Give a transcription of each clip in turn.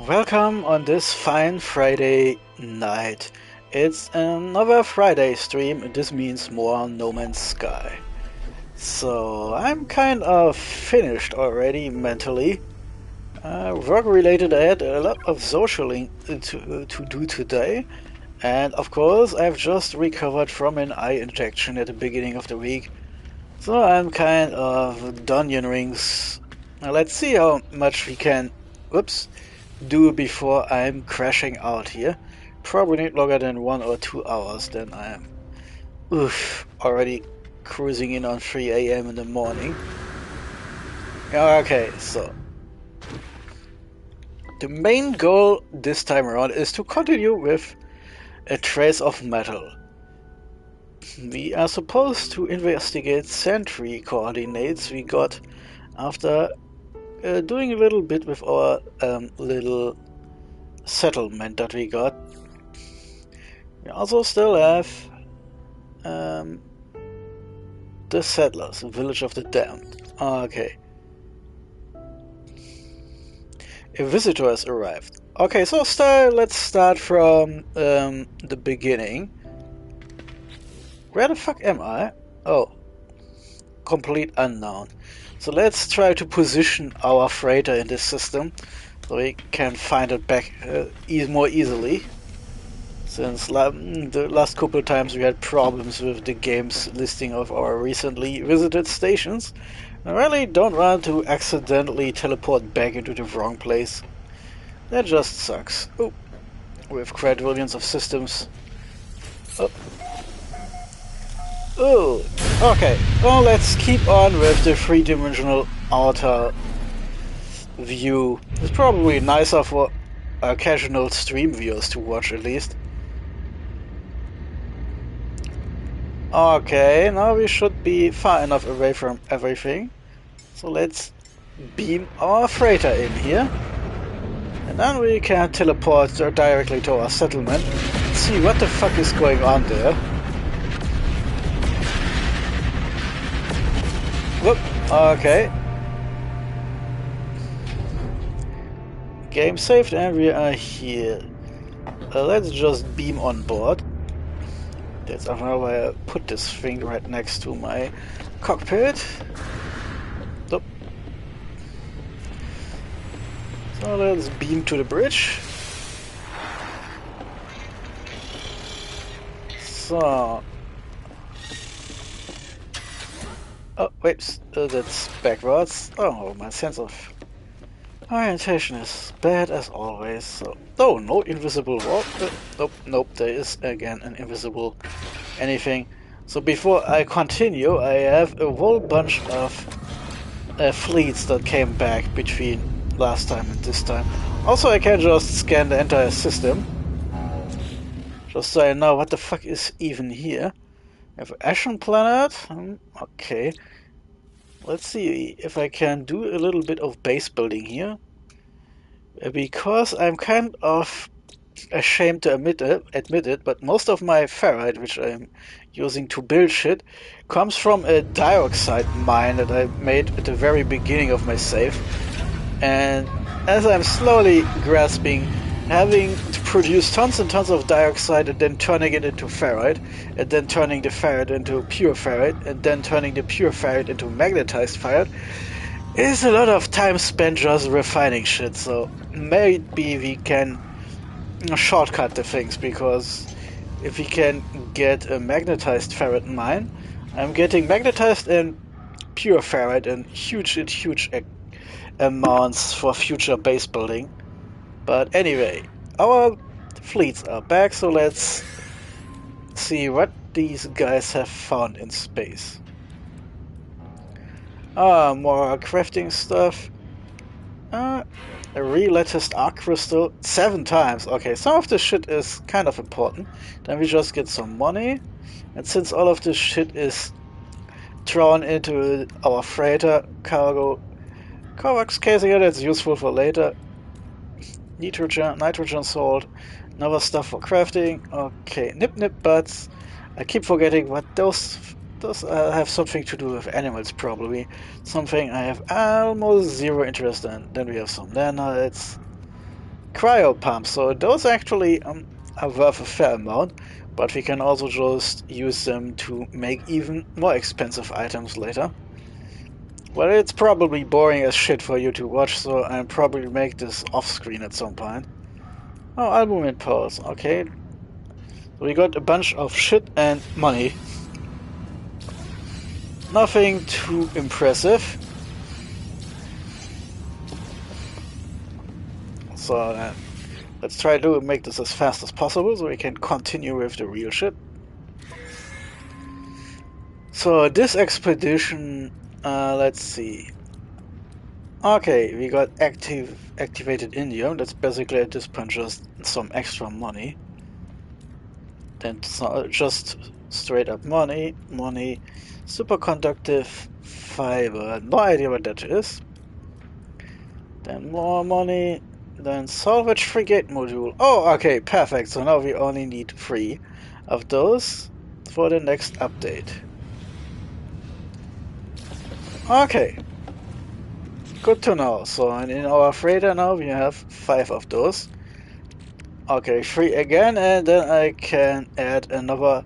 Welcome on this fine Friday night. It's another Friday stream. This means more No Man's Sky. So I'm kind of finished already mentally. Work related, I had a lot of socialing to do today. And of course, I've just recovered from an eye injection at the beginning of the week. So I'm kind of done rings. Now let's see how much we can. Whoops. Do before I'm crashing out here. Probably need longer than 1 or 2 hours, then I am already cruising in on 3 a.m. in the morning. Okay, so the main goal this time around is to continue with a trace of metal. We are supposed to investigate sentry coordinates we got after doing a little bit with our little settlement that we got. We also still have the settlers, the village of the damned. Okay. A visitor has arrived. Okay, so let's start from the beginning. Where the fuck am I? Oh, complete unknown. So let's try to position our freighter in this system so we can find it back more easily. Since the last couple of times we had problems with the game's listing of our recently visited stations. I really don't want to accidentally teleport back into the wrong place. That just sucks. Oh, with quadrillions of systems. Oh, okay. Well, let's keep on with the three-dimensional outer view. It's probably nicer for casual stream viewers to watch, at least. Okay, now we should be far enough away from everything. So let's beam our freighter in here. And then we can teleport directly to our settlement. See what the fuck is going on there. Whoop, okay. Game saved and we are here. Let's just beam on board. That's another way I put this thing right next to my cockpit. Nope. So let's beam to the bridge. So... Oh, wait, that's backwards. Oh, my sense of orientation is bad as always. So, oh, no invisible wall. Nope, there is again an invisible anything. So before I continue, I have a whole bunch of fleets that came back between last time and this time. Also, I can just scan the entire system. Just so I know what the fuck is even here. We have an Ashen planet. Okay. Let's see if I can do a little bit of base building here. Because I'm kind of ashamed to admit it, but most of my ferrite, which I'm using to build shit, comes from a dioxide mine that I made at the very beginning of my save. And as I'm slowly grasping having to produce tons and tons of dioxide and then turning it into ferrite, and then turning the ferrite into pure ferrite, and then turning the pure ferrite into magnetized ferrite, is a lot of time spent just refining shit. So maybe we can shortcut the things, because if we can get a magnetized ferrite mine, I'm getting magnetized and pure ferrite in huge amounts for future base building. But anyway, our fleets are back, so let's see what these guys have found in space. More crafting stuff. A relatticed arc crystal 7 times. Okay, some of this shit is kind of important. Then we just get some money. And since all of this shit is thrown into our freighter cargo coax casing, that's useful for later. Nitrogen salt, another stuff for crafting. Okay, nip butts. I keep forgetting what those have something to do with animals, probably. Something I have almost zero interest in. Then we have some nanites. cryo pumps. So those actually are worth a fair amount, but we can also just use them to make even more expensive items later. Well, it's probably boring as shit for you to watch, so I'll probably make this off screen at some point. Oh, album pulse. Okay. So we got a bunch of shit and money. Nothing too impressive. So let's try to make this as fast as possible so we can continue with the real shit. So this expedition, let's see. Okay, we got activated indium. That's basically at this point just some extra money. Then just straight up money, superconductive fiber. No idea what that is. Then more money. Then salvage frigate module. Oh, okay, perfect. So now we only need 3 of those for the next update. Okay. Good to know. So in our freighter now we have 5 of those. Okay, 3 again, and then I can add another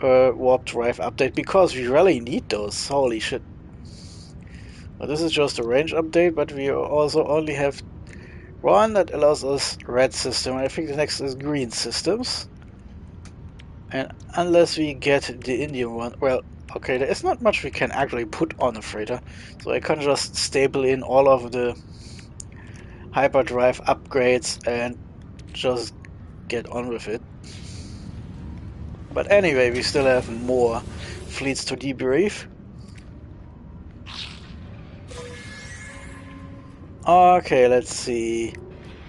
warp drive update because we really need those. Holy shit. Well, this is just a range update, but we also only have one that allows us red system. I think the next is green systems. And unless we get the Indian one, well, okay, there is not much we can actually put on a freighter. So I can just staple in all of the hyperdrive upgrades and just get on with it. But anyway, we still have more fleets to debrief. Okay, let's see.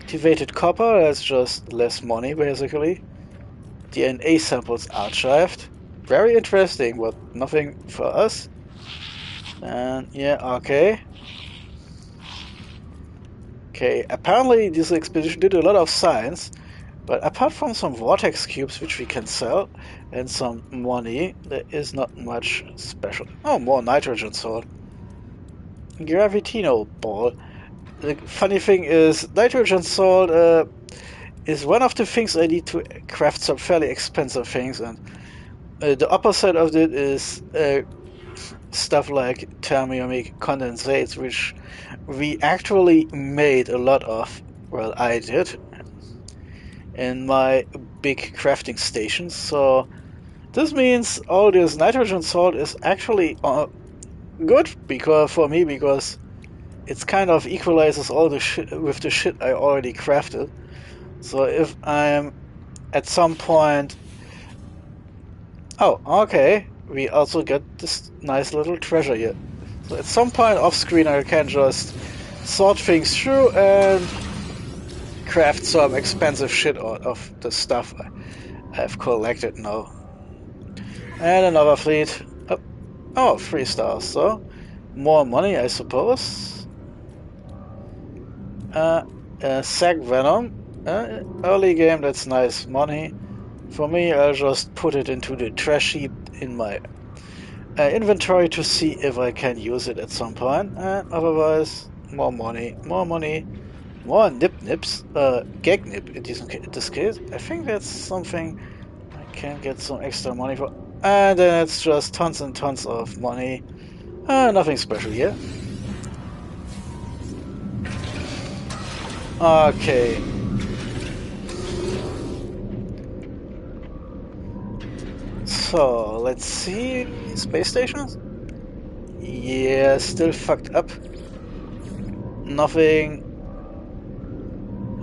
Activated copper, that's just less money basically. DNA samples archived. Very interesting, but nothing for us. And yeah, okay. Okay, apparently this expedition did a lot of science, but apart from some vortex cubes which we can sell and some money, there is not much special. Oh, more nitrogen salt. Gravitino ball. The funny thing is, nitrogen salt is one of the things I need to craft some fairly expensive things, and the opposite of it is stuff like thermionic condensates, which we actually made a lot of. Well, I did in my big crafting stations. So this means all this nitrogen salt is actually good because it's kind of equalizes all the shit with the shit I already crafted. So if I'm at some point... Oh, okay. We also get this nice little treasure here. So at some point off screen I can just sort things through and craft some expensive shit out of the stuff I've collected now. And another fleet. Oh, 3 stars, so more money I suppose. Sac Venom. Early game, that's nice money. For me, I'll just put it into the trash heap in my inventory to see if I can use it at some point. And otherwise, more money, more nips. Gag nip in this case. I think that's something I can get some extra money for. And then it's just tons and tons of money. Nothing special here. Okay. So, let's see. Space stations? Yeah, still fucked up. Nothing.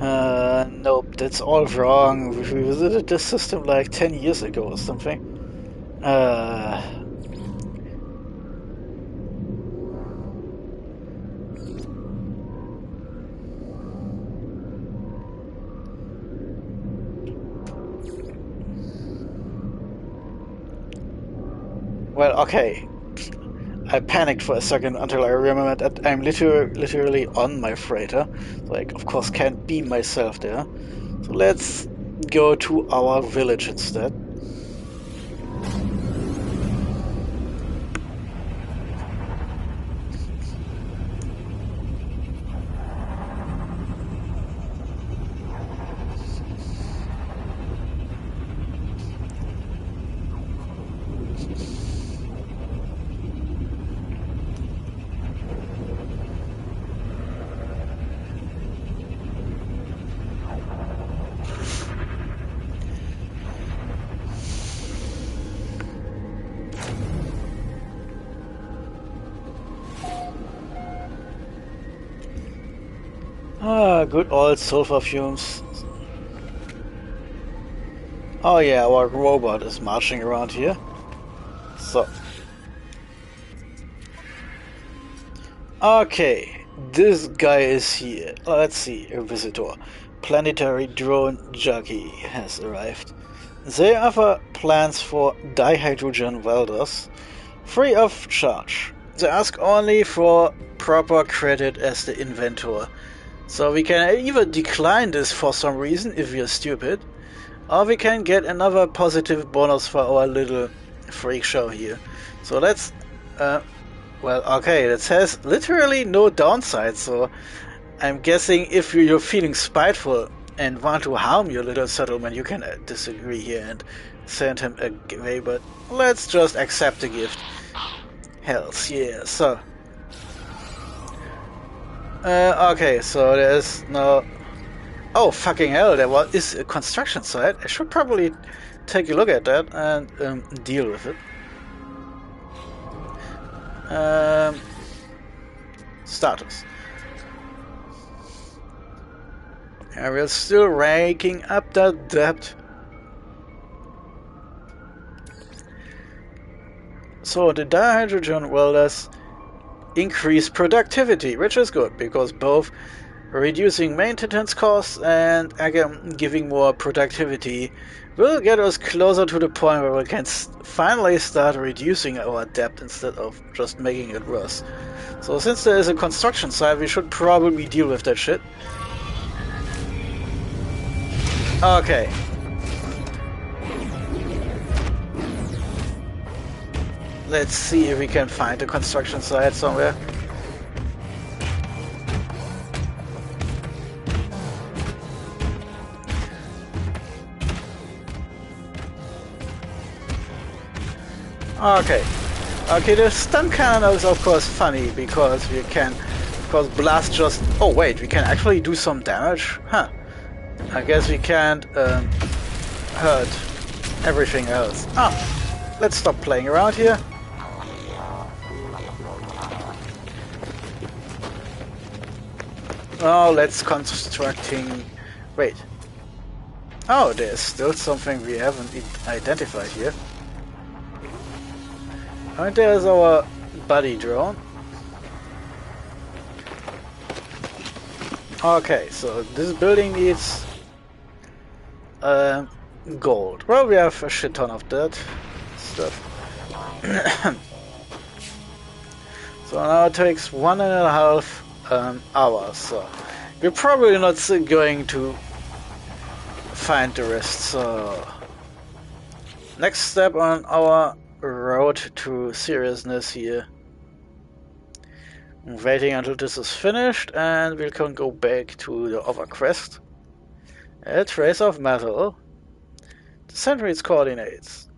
Nope, that's all wrong. We visited this system like 10 years ago or something. Well, okay. I panicked for a second until I remembered that I'm literally on my freighter. So I, of course, can't beam myself there. So let's go to our village instead. Ah, good old sulfur fumes. Oh yeah, our robot is marching around here. So. Okay, this guy is here. Let's see, a visitor. Planetary drone jockey has arrived. They offer plans for dihydrogen welders, free of charge. They ask only for proper credit as the inventor. So we can either decline this for some reason if we are stupid, or we can get another positive bonus for our little freak show here. So let's well, okay, it says literally no downside, so I'm guessing if you're feeling spiteful and want to harm your little settlement, you can disagree here and send him away, but let's just accept the gift. Hells yeah, so. Okay, so there's no... Oh, fucking hell, there is a construction site. I should probably take a look at that and deal with it. Status. And we're still raking up that debt. So the dihydrogen welders increase productivity, which is good because both reducing maintenance costs and again giving more productivity will get us closer to the point where we can finally start reducing our debt instead of just making it worse. So since there is a construction site, we should probably deal with that shit. Okay. Let's see if we can find a construction site somewhere. Okay. Okay, the stun cannon is of course funny because we can, of course, blast just... Oh wait, we can actually do some damage? Huh. I guess we can't hurt everything else. Ah, let's stop playing around here. Oh, let's constructing... Wait. Oh, there's still something we haven't identified here. And there's our buddy drone. Okay, so this building needs gold. Well, we have a shit ton of that stuff. So now it takes 1.5 hours. So we're probably not going to find the rest. So next step on our road to seriousness here. I'm waiting until this is finished and we can go back to the other quest. A trace of metal. The Century's coordinates.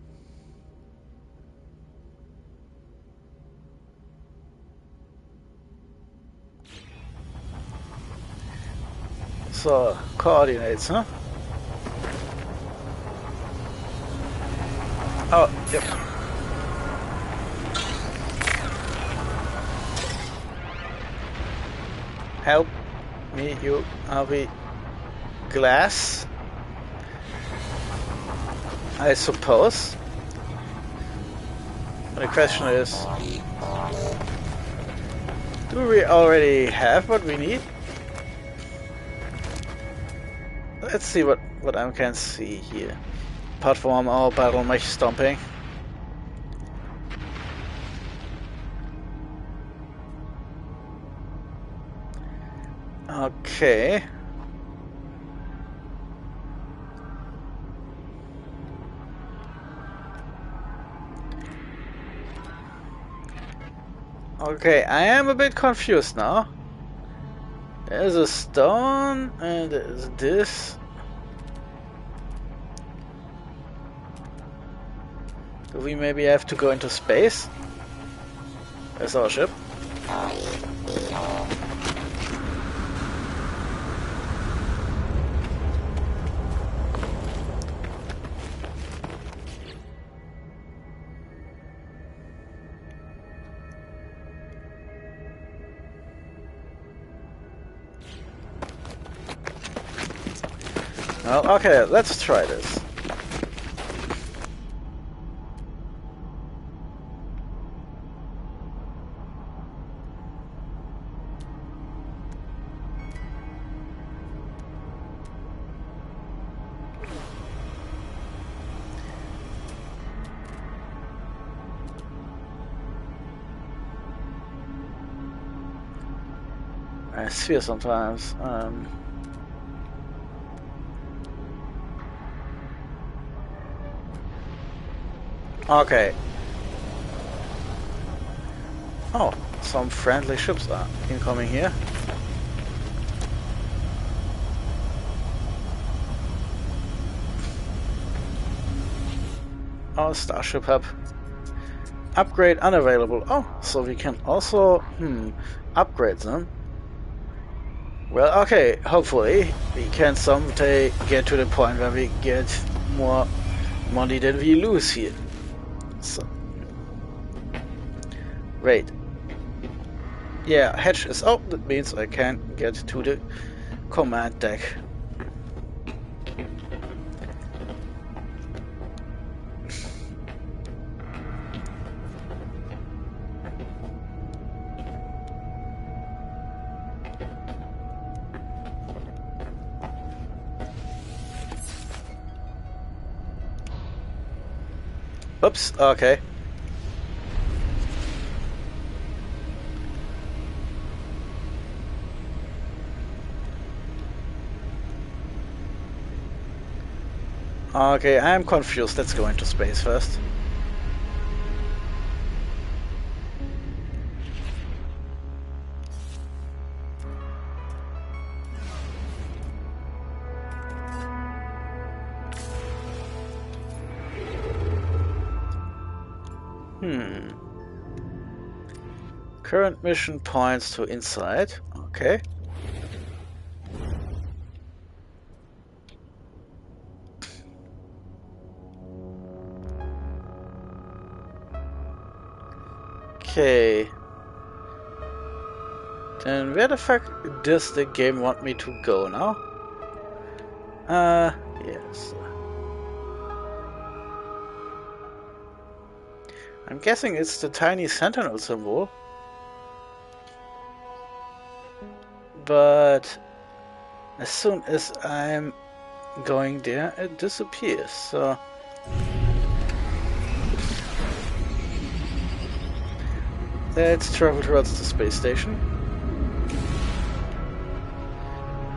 So, coordinates, huh? Oh, yep. Help me, you are we glass? I suppose. The question is, do we already have what we need? Let's see what I can see here. Apart from our battle mech stomping. Okay. Okay, I am a bit confused now. There's a stone and there's this. Do we maybe have to go into space? There's our ship. Well, okay, let's try this. I fear sometimes. Okay. Oh, some friendly ships are incoming here. Oh, Starship Hub. Upgrade unavailable. Oh, so we can also upgrade them. Well, okay, hopefully we can someday get to the point where we get more money than we lose here. So, wait. Yeah, hatch is up. That means I can get to the command deck. Oops, okay. Okay, I'm confused. Let's go into space first. Current mission points to inside. Okay. Okay. Then where the fuck does the game want me to go now? Yes. I'm guessing it's the tiny sentinel symbol. But as soon as I'm going there, it disappears, so... Let's travel towards the space station.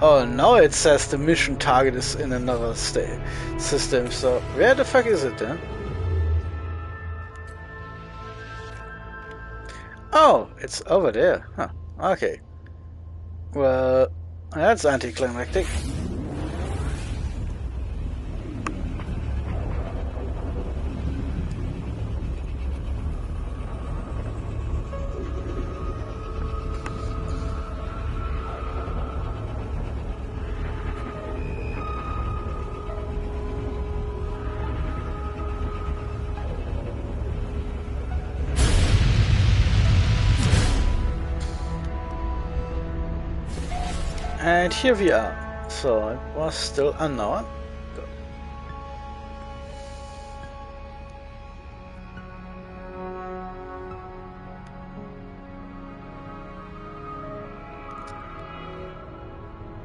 Oh, now it says the mission target is in another system, so where the fuck is it then? Oh, it's over there. Huh, okay. Well, that's anticlimactic. And here we are. So it was still unknown.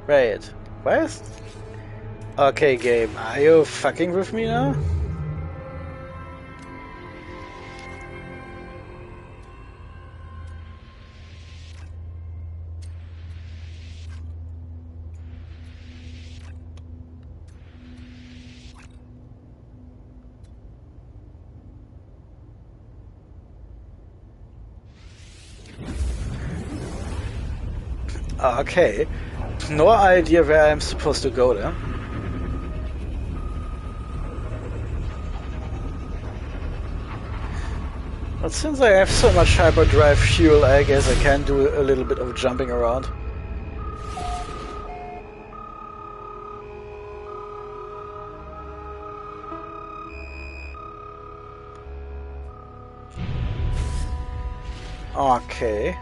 Right. Where's... Okay, game. Are you fucking with me now? Okay. No idea where I'm supposed to go there. But since I have so much hyperdrive fuel, I guess I can do a little bit of jumping around. Okay.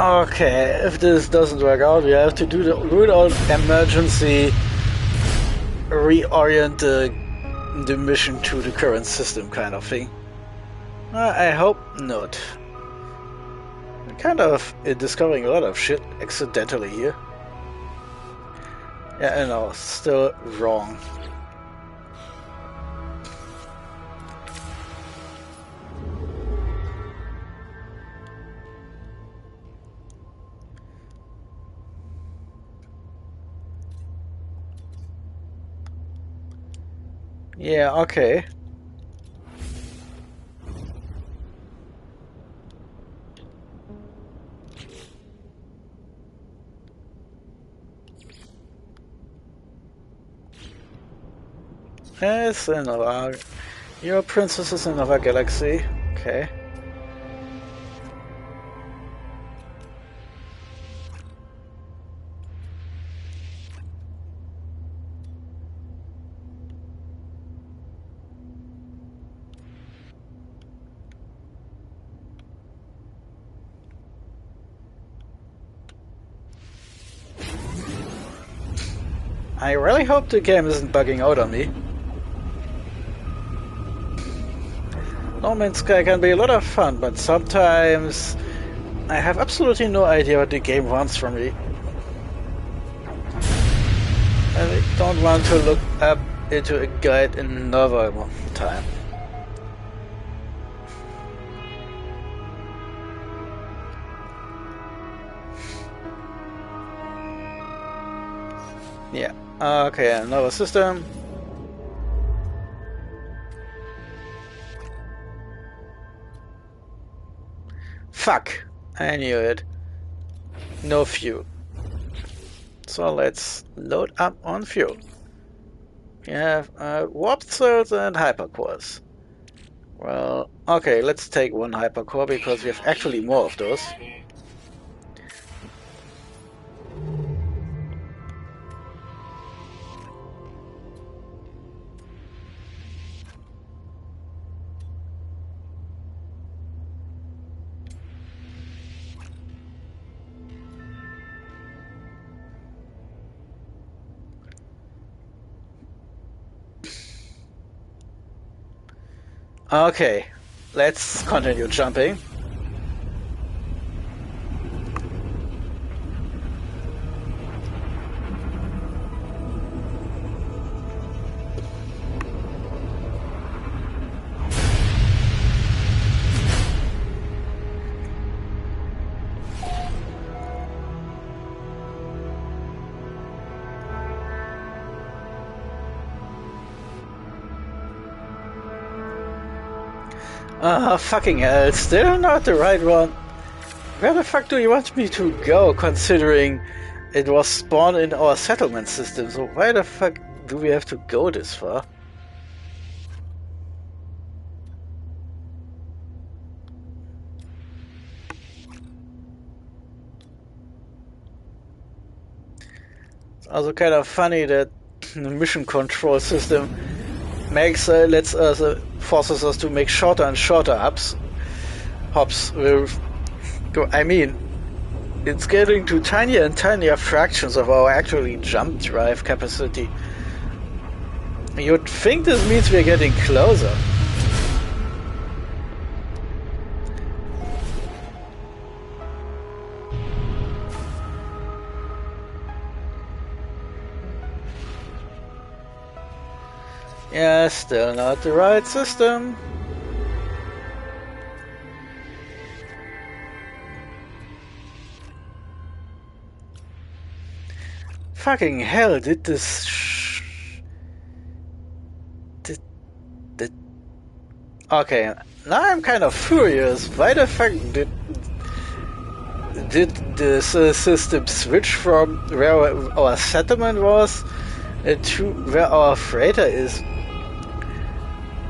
Okay, if this doesn't work out, we have to do the good old emergency reorient the mission to the current system kind of thing. I hope not. I'm kind of discovering a lot of shit accidentally here. Yeah, I know, still wrong. Yeah, okay. It's another. Your princess is in another galaxy. Okay. I really hope the game isn't bugging out on me. No Man's Sky can be a lot of fun, but sometimes I have absolutely no idea what the game wants from me. And I don't want to look up into a guide another time. Yeah. Okay, another system. Fuck! I knew it. No fuel. So let's load up on fuel. We have warp cells and hypercores. Well, okay, let's take one hypercore because we have actually more of those. Okay, let's continue jumping. Fucking hell, still not the right one. Where the fuck do you want me to go, considering it was spawned in our settlement system? So why the fuck do we have to go this far? It's also kind of funny that the mission control system makes forces us to make shorter and shorter hops. I mean, it's getting to tinier and tinier fractions of our actually jump drive capacity. You'd think this means we're getting closer. Yeah, still not the right system. Fucking hell, did this Okay, now I'm kind of furious. Why the fuck did this system switch from where our settlement was to where our freighter is?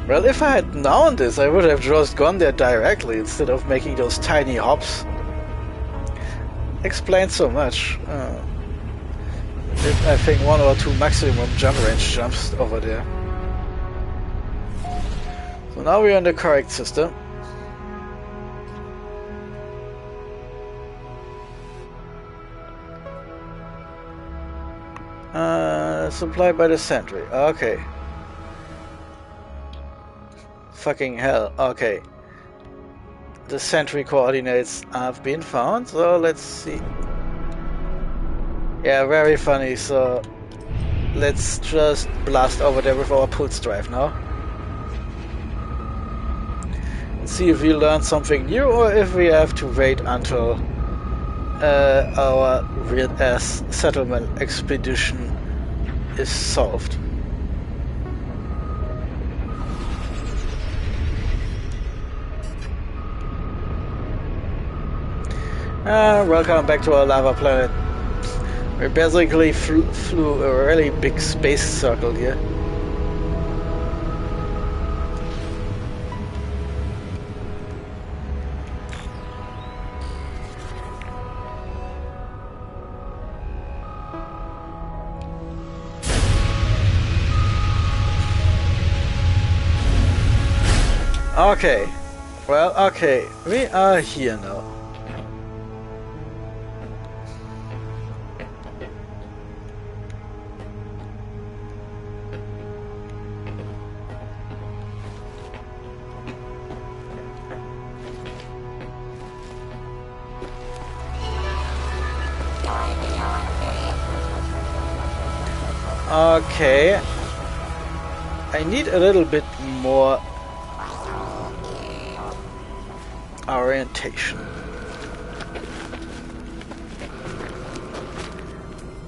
Well, if I had known this, I would have just gone there directly instead of making those tiny hops. Explains so much. I think 1 or 2 maximum jump range jumps over there. So now we're in the correct system. Supplied by the sentry. Okay. Fucking hell. Okay. The sentry coordinates have been found, so let's see. Yeah, very funny, so let's just blast over there with our pulse drive now. And see if we learn something new or if we have to wait until our weird-ass settlement expedition is solved. Welcome back to our lava planet. We basically flew a really big space circle here. Okay, well, okay, we are here now. Okay, I need a little bit more orientation.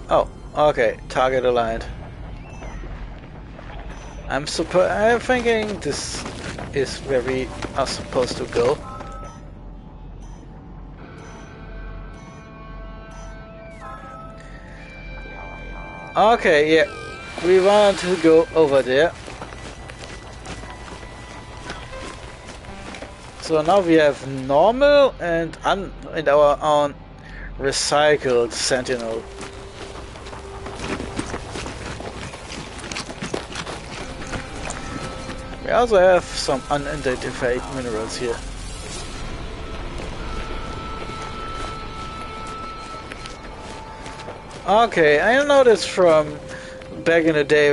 Oh, okay, target aligned. I'm thinking this is where we are supposed to go. Okay, yeah, we want to go over there. So now we have normal and our own recycled sentinel. We also have some unidentified minerals here. Okay, I noticed from back in the day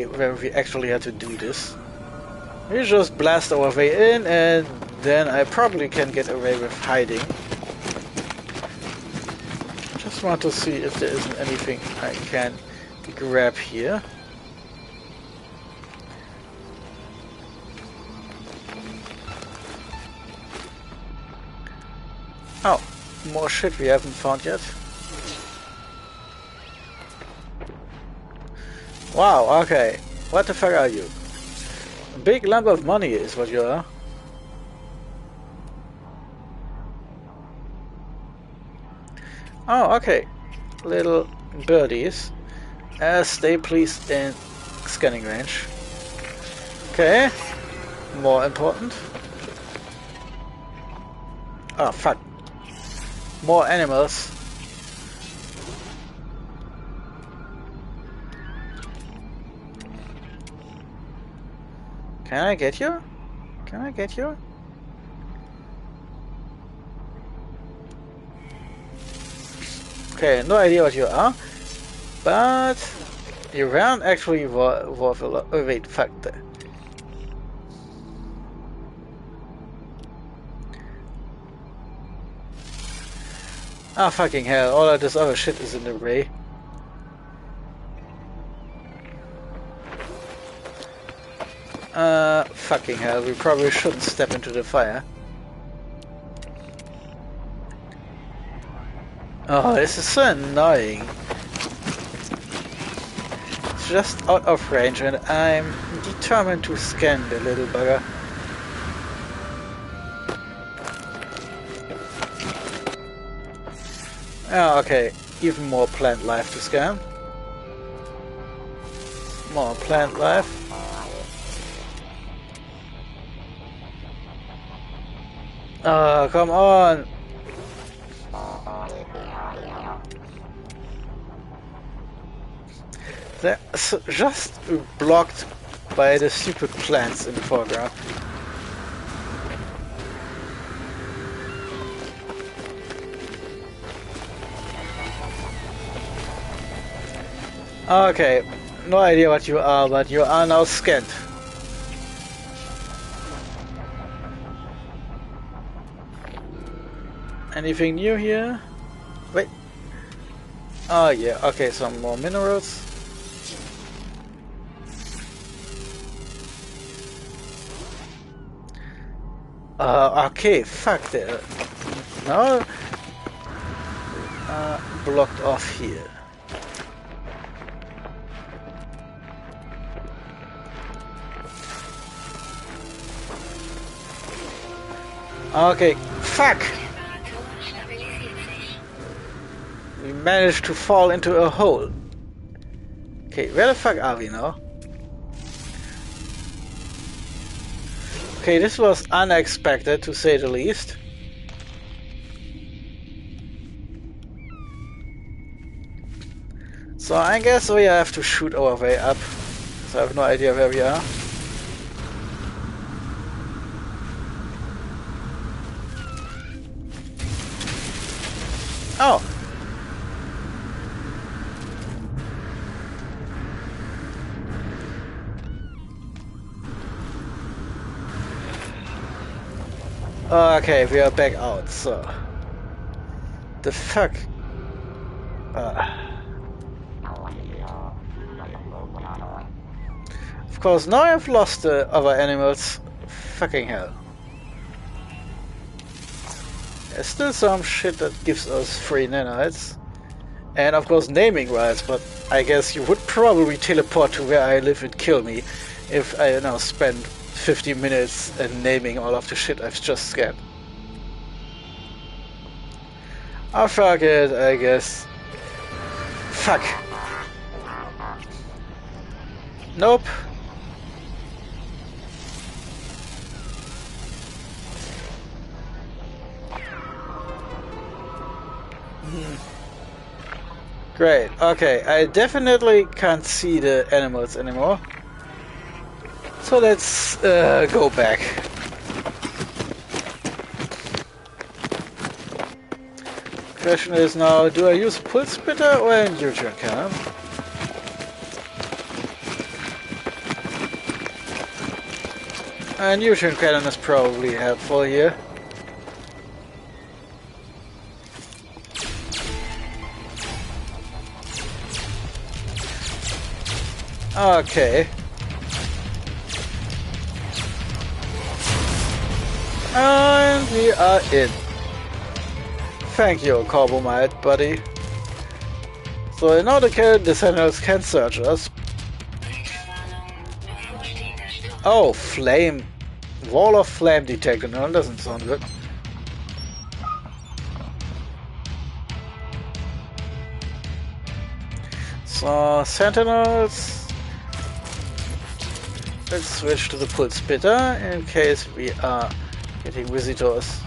when we actually had to do this. We just blast our way in and then I probably can get away with hiding. Just want to see if there isn't anything I can grab here. Oh, more shit we haven't found yet. Wow, okay. What the fuck are you? A big lump of money is what you are. Oh, okay. Little birdies. Stay please in scanning range. Okay. More important. Oh, fuck. More animals. Can I get you? Can I get you? Okay, no idea what you are, but you weren't actually worth a lot. Oh, wait, fuck that. Ah, fucking hell, all of this other shit is in the way. Fucking hell, we probably shouldn't step into the fire. Oh, this is so annoying. It's just out of range and I'm determined to scan the little bugger. Oh, okay, even more plant life to scan. More plant life. Oh, come on! They're just blocked by the stupid plants in the foreground. Okay, no idea what you are, but you are now scanned. Anything new here? Wait. Oh yeah, okay, some more minerals. Okay, fuck that. No. Blocked off here. Okay, fuck! We managed to fall into a hole. Okay, where the fuck are we now? Okay, this was unexpected to say the least. So I guess we have to shoot our way up. So I have no idea where we are. Oh! Okay, we are back out, so... The fuck? Of course, now I've lost the other animals. Fucking hell. There's still some shit that gives us free nanites. And of course naming rights, but I guess you would probably teleport to where I live and kill me if I now spend 50 minutes and naming all of the shit I've just scanned. Oh fuck it, I guess. Fuck. Nope. Great, okay, I definitely can't see the animals anymore. So let's go back. Question is now, do I use pulse splitter or a neutron cannon? A neutron cannon is probably helpful here. Okay. And we are in. Thank you, Carbomite, buddy. So in order the Sentinels can search us. Oh, flame. Wall of flame detected. No, that doesn't sound good. So, Sentinels. Let's switch to the pulse splitter in case we are getting visitors.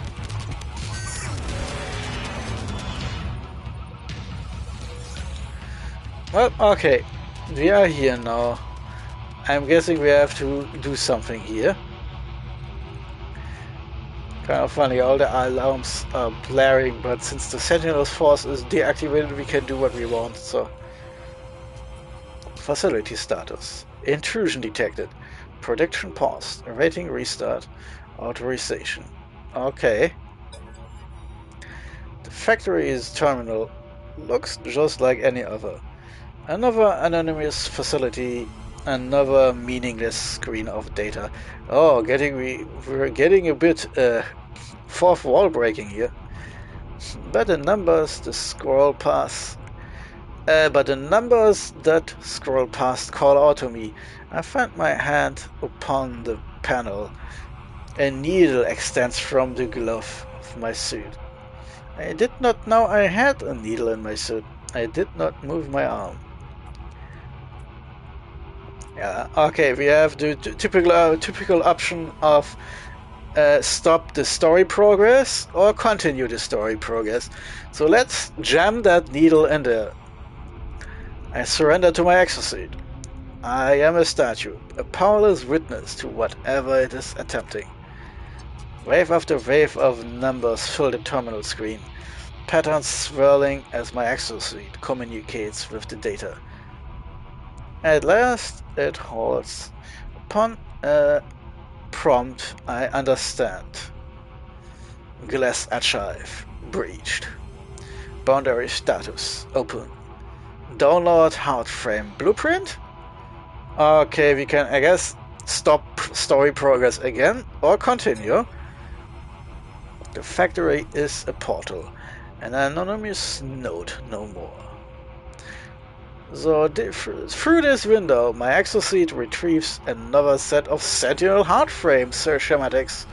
Well, okay, we are here now. I'm guessing we have to do something here. Kind of funny, all the alarms are blaring, but since the Sentinel's force is deactivated, we can do what we want, so... Facility status. Intrusion detected. Prediction paused. Awaiting restart. Authorization. Okay. The factory's terminal looks just like any other. Another anonymous facility, another meaningless screen of data. Oh, we're getting a bit fourth wall breaking here. But the numbers that scroll past call out to me. I find my hand upon the panel. A needle extends from the glove of my suit. I did not know I had a needle in my suit. I did not move my arm. Yeah, okay, we have the typical option of stop the story progress or continue the story progress. So let's jam that needle in there. I surrender to my exosuit. I am a statue, a powerless witness to whatever it is attempting. Wave after wave of numbers fill the terminal screen, patterns swirling as my exosuit communicates with the data. At last it halts. Upon a prompt, I understand. Glass archive breached. Boundary status open. Download hard frame blueprint. Okay, we can, I guess, stop story progress again or continue. The factory is a portal. An anonymous note, no more. So, through this window, my exosuit retrieves another set of Sentinel hardframe schematics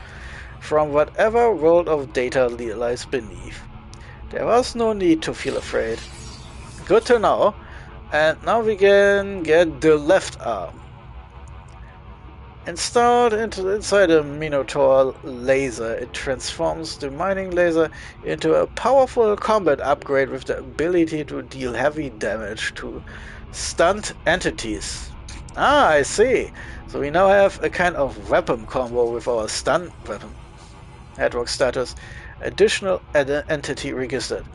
from whatever world of data lies beneath. There was no need to feel afraid. Good to know. And now we can get the left arm. Installed inside a Minotaur laser, it transforms the mining laser into a powerful combat upgrade with the ability to deal heavy damage to stunned entities. Ah, I see. So we now have a kind of weapon combo with our stun weapon. Headrock status. Additional entity registered.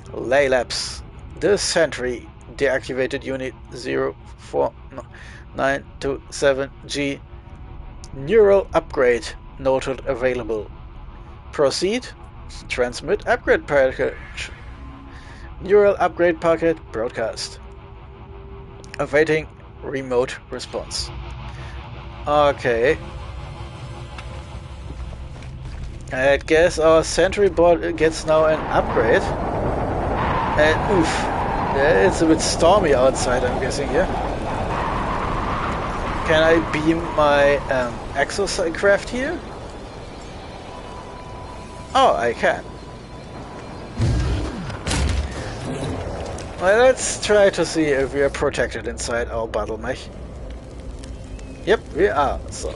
Laylapse. The sentry deactivated unit 04927G. Neural upgrade noted available. Proceed. Transmit upgrade package. Neural upgrade packet broadcast. Awaiting remote response. Okay. I guess our sentry bot gets now an upgrade. And oof. Yeah, it's a bit stormy outside, I'm guessing here. Can I beam my exocraft here? Oh, I can. Well, let's try to see if we are protected inside our battle mech. Yep, we are, so.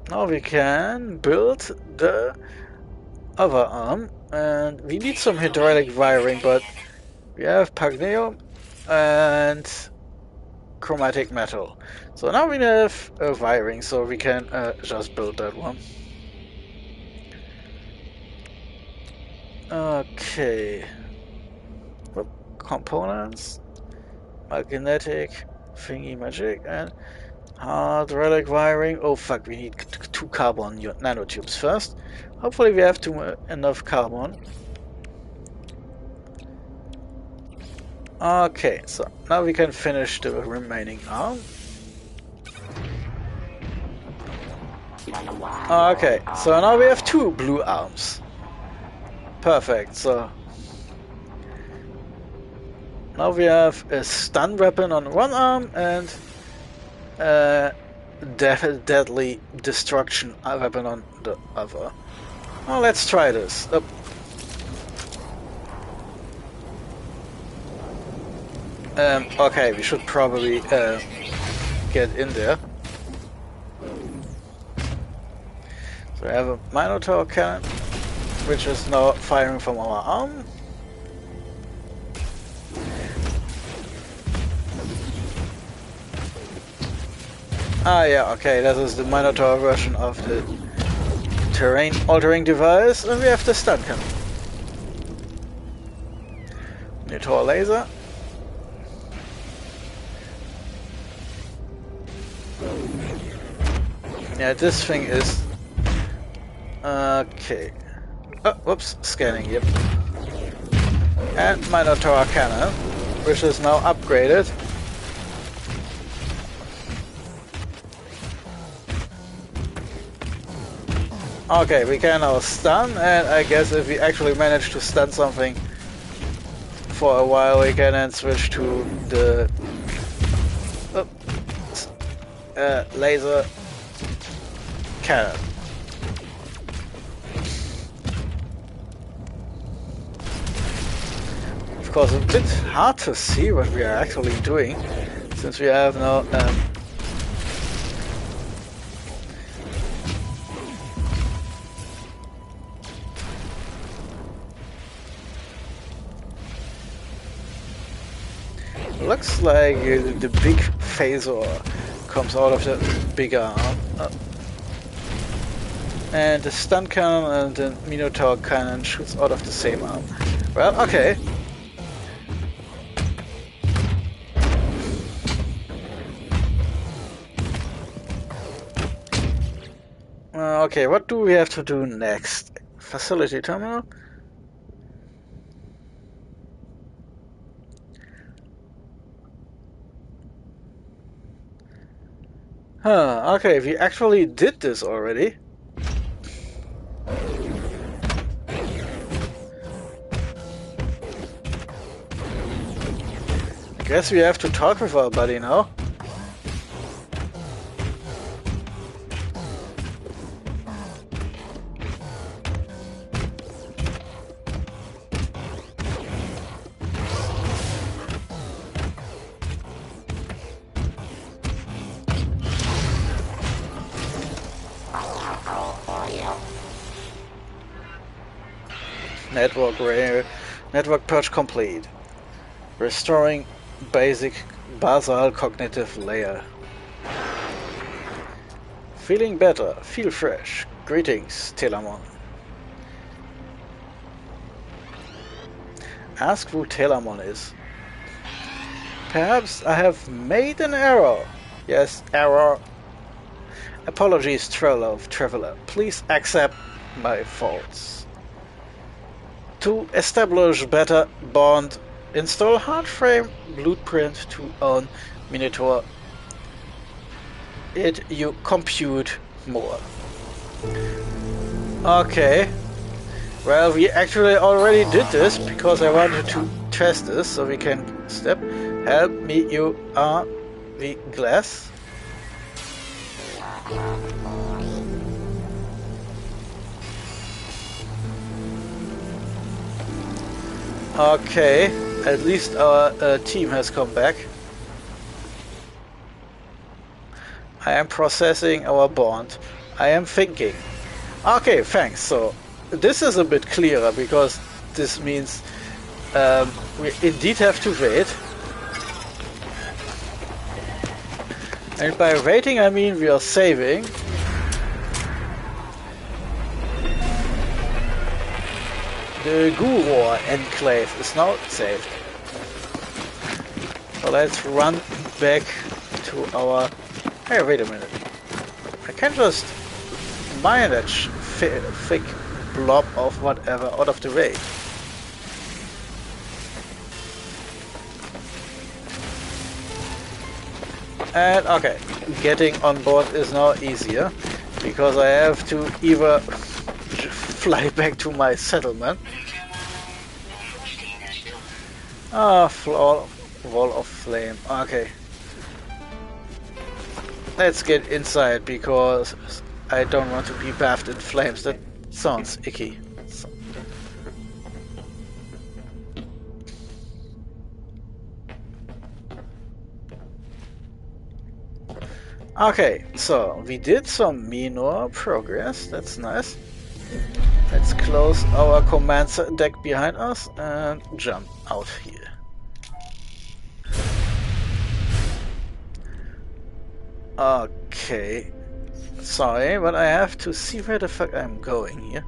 Now we can build the other arm, and we need some hydraulic wiring, but we have pagneum and chromatic metal. So now we have wiring, so we can just build that one. Okay. Components, magnetic, thingy magic, and hydraulic wiring. Oh fuck, we need 2 carbon nanotubes first. Hopefully we have enough carbon. Okay, so now we can finish the remaining arm. Okay, so now we have 2 blue arms. Perfect, so now we have a stun weapon on one arm and deadly destruction weapon on the other. Well, let's try this. Okay, we should probably get in there. So we have a Minotaur cannon, which is now firing from our arm. Ah yeah, okay, that is the Minotaur version of the terrain altering device, and we have the stun cannon. Minotaur laser. Yeah, this thing is okay. Oh, whoops, scanning, yep. And Minotaur cannon, which is now upgraded. Okay, we can now stun, and I guess if we actually manage to stun something for a while, we can then switch to the laser cannon. Of course, a bit hard to see what we are actually doing, since we have no looks like the big phaser comes out of the bigger arm. And the stun cannon and the Minotaur cannon shoots out of the same arm. Well, okay. Okay, what do we have to do next? Facility terminal? Huh, okay, we actually did this already. I guess we have to talk with our buddy now. Network purge complete. Restoring basal cognitive layer. Feeling better, feel fresh. Greetings, Telamon. Ask who Telamon is. Perhaps I have made an error. Yes, error. Apologies, traveler. Please accept my faults. To establish better bond, install hardframe blueprint to own Minotaur. You compute more. Okay. Well, we actually already did this because I wanted to test this, so we can step. Help me, you are the glass. Okay, at least our team has come back. I am processing our bond. I am thinking. Okay, thanks. So this is a bit clearer because this means we indeed have to wait. And by waiting I mean we are saving. The Guru enclave is now saved. So let's run back to our... Hey, wait a minute. I can just mine that thick blob of whatever out of the way. And okay, getting on board is now easier because I have to either fly back to my settlement. Ah, wall of flame. Okay. Let's get inside because I don't want to be bathed in flames. That sounds icky. Okay, so we did some minor progress. That's nice. Let's close our command deck behind us and jump out here. Okay. Sorry, but I have to see where the fuck I'm going here.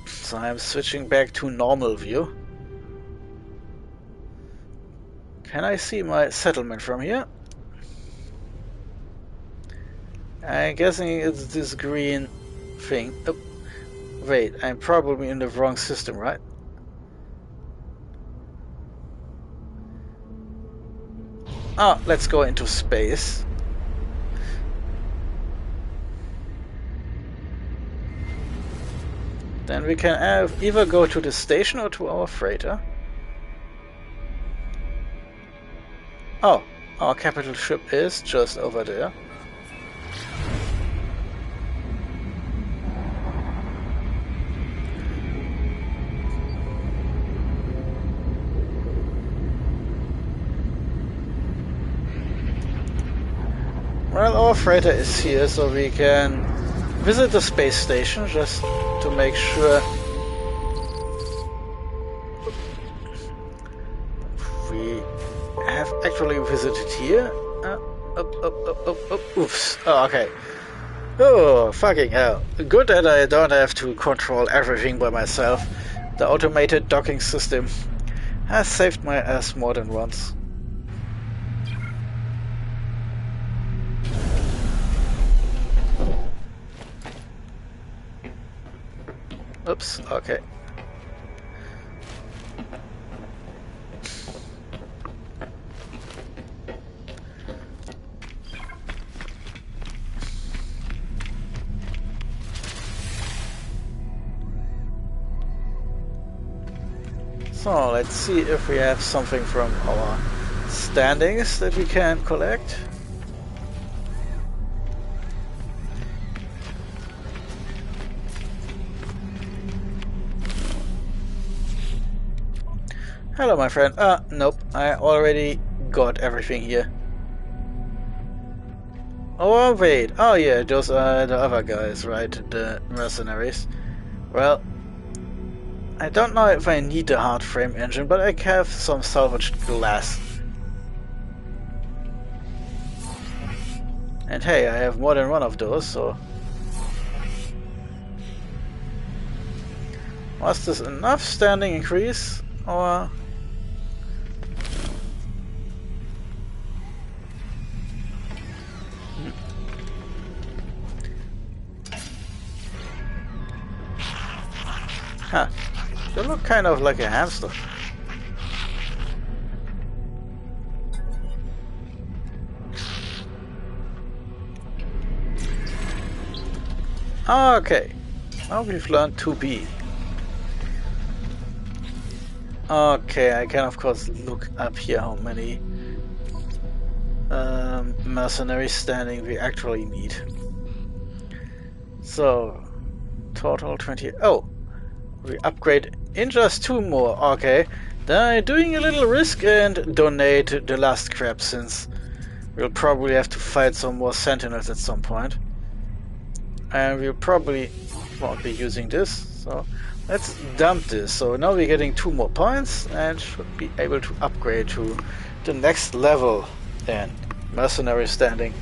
So I'm switching back to normal view. Can I see my settlement from here? I'm guessing it's this green thing. Oh, wait, I'm probably in the wrong system, right? Ah, let's go into space. Then we can either go to the station or to our freighter. Oh, our capital ship is just over there. Well, our freighter is here, so we can visit the space station just to make sure we have actually visited here. Oops. Oh, okay. Oh, fucking hell. Good that I don't have to control everything by myself. The automated docking system has saved my ass more than once. Oops, okay. So let's see if we have something from our standings that we can collect. Hello, my friend. Nope. I already got everything here. Oh, wait. Oh, yeah, those are the other guys, right? The mercenaries. Well, I don't know if I need the hard frame engine, but I have some salvaged glass. And hey, I have more than one of those, so... Was this enough standing increase, or... Huh. You look kind of like a hamster. Okay. Now we've learned to be. Okay, I can of course look up here how many mercenary standing we actually need. So, total 20. Oh, we upgrade in just 2 more. Okay, then I'm doing a little risk and donate the last crap, since we'll probably have to fight some more sentinels at some point. And we'll probably won't be using this, so let's dump this. So now we're getting 2 more points and should be able to upgrade to the next level in mercenary standing.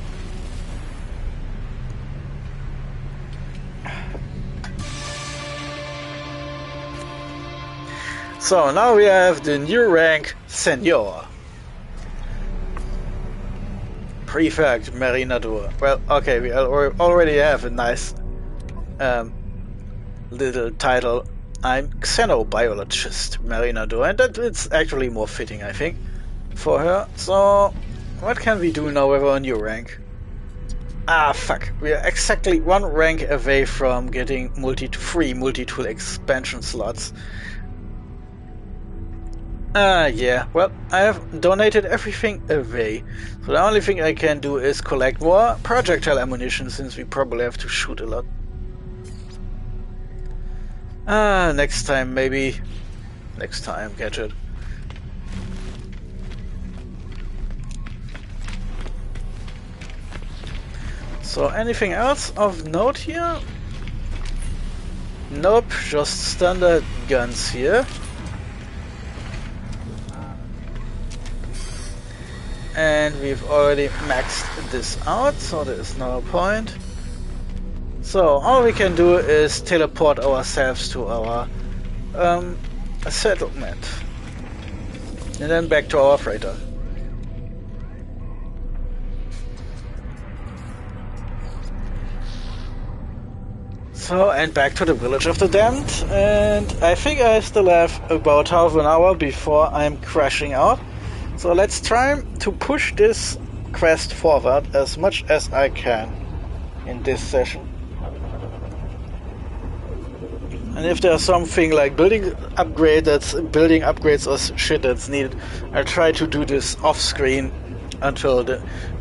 So now we have the new rank Senor. Prefect Minotaur. Well, okay, we already have a nice little title. I'm Xenobiologist Minotaur, and that it's actually more fitting, I think, for her. So, what can we do now with our new rank? Ah, fuck. We are exactly 1 rank away from getting free multi-tool expansion slots. Yeah, well, I have donated everything away. So the only thing I can do is collect more projectile ammunition, since we probably have to shoot a lot. Next time, maybe. Next time, gadget. So, anything else of note here? Nope, just standard guns here. And we've already maxed this out, so there is no point. So all we can do is teleport ourselves to our settlement. And then back to our freighter. So, and back to the village of the damned. And I think I still have about half an hour before I'm crashing out. So let's try to push this quest forward as much as I can in this session. And if there's something like building upgrades or shit that's needed, I'll try to do this off screen until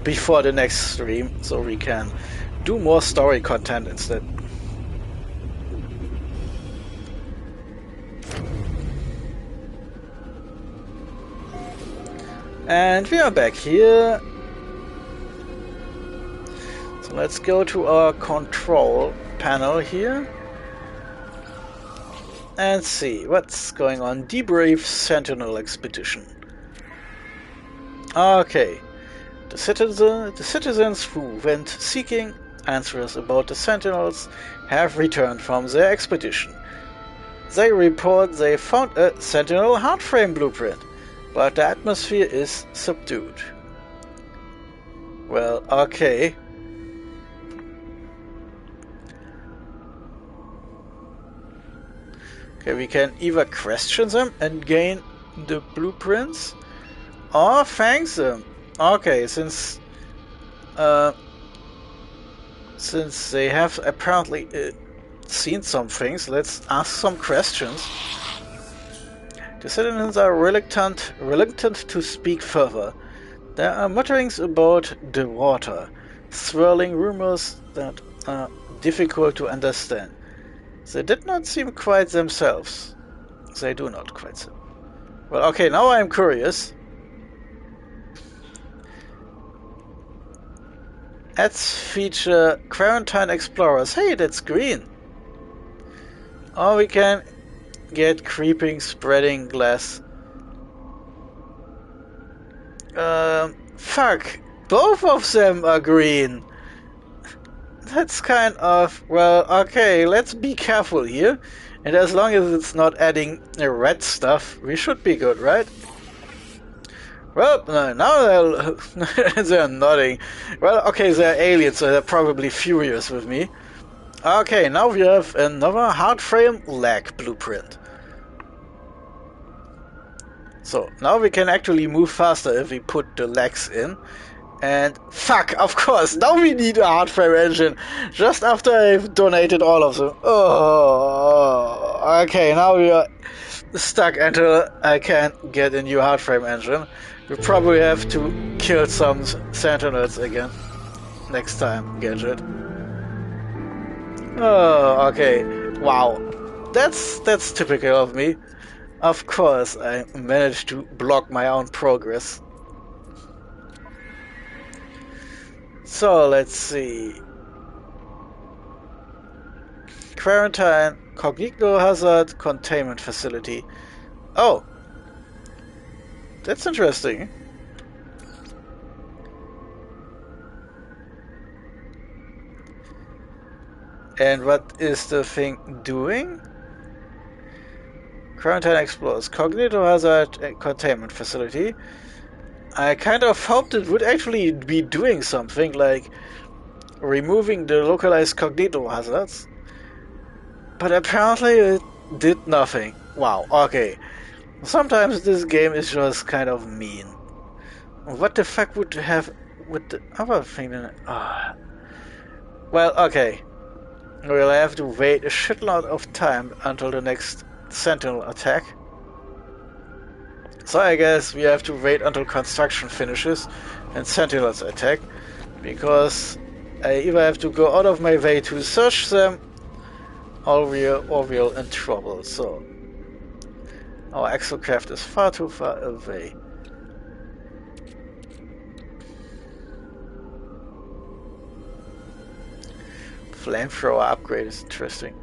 before the next stream, so we can do more story content instead. And we are back here. So let's go to our control panel here and see what's going on. Debrief Sentinel Expedition. Okay. The citizens who went seeking answers about the Sentinels have returned from their expedition. They report they found a Sentinel hardframe blueprint, but the atmosphere is subdued. Well, okay. Okay, we can either question them and gain the blueprints, or thank them. Okay, since they have apparently seen some things, let's ask some questions. The citizens are reluctant to speak further. There are mutterings about the water, swirling rumors that are difficult to understand. They did not seem quite themselves. They do not quite seem. Well, okay, now I'm curious. Ads feature quarantine explorers. Hey, that's green. Or we can get creeping, spreading glass. Fuck. Both of them are green. That's kind of... Well, okay, let's be careful here. And as long as it's not adding red stuff, we should be good, right? Well, now they're nodding. Well, okay, they're aliens, so they're probably furious with me. Okay, now we have another hardframe leg blueprint. So, now we can actually move faster if we put the legs in. And fuck, of course, now we need a hardframe engine. Just after I've donated all of them. Oh, okay, now we are stuck until I can get a new hardframe engine. We probably have to kill some Sentinels again. Next time, Gadget. Oh, okay. Wow. That's typical of me. Of course, I managed to block my own progress. So, let's see. Quarantine, Cognito Hazard, Containment Facility. Oh! That's interesting. And what is the thing doing? Quarantine explores. Cognito Hazard Containment Facility. I kind of hoped it would actually be doing something, like removing the localized cognito hazards. But apparently it did nothing. Wow, okay. Sometimes this game is just kind of mean. What the fuck would have with the other thing in it? Oh. Well, okay. We'll have to wait a shitload of time until the next Sentinel attack. So I guess we have to wait until construction finishes and Sentinels attack, because I either have to go out of my way to search them, or we're in trouble. So our exocraft is far too far away. Flamethrower upgrade is interesting.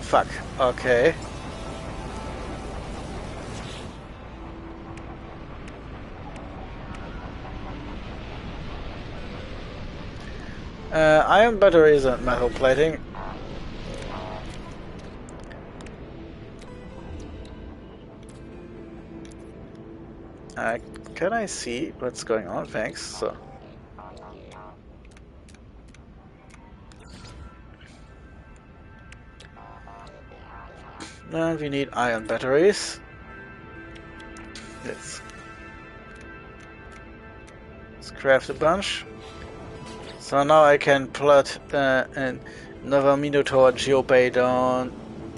Fuck. Okay. Iron batteries and metal plating. Can I see what's going on? Thanks. So. And we need iron batteries. Let's craft a bunch. So now I can plot another Minotaur geobay down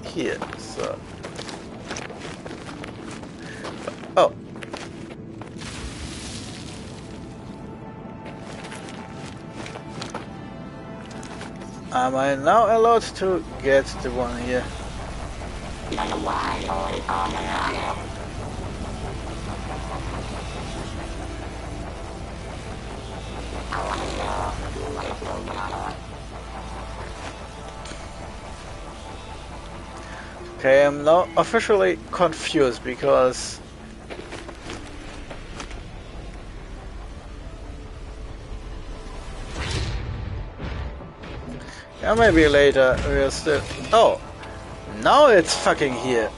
here. So. Oh. Am I now allowed to get the one here? Okay, I'm now officially confused because yeah, maybe later we're still. Oh, now it's fucking here.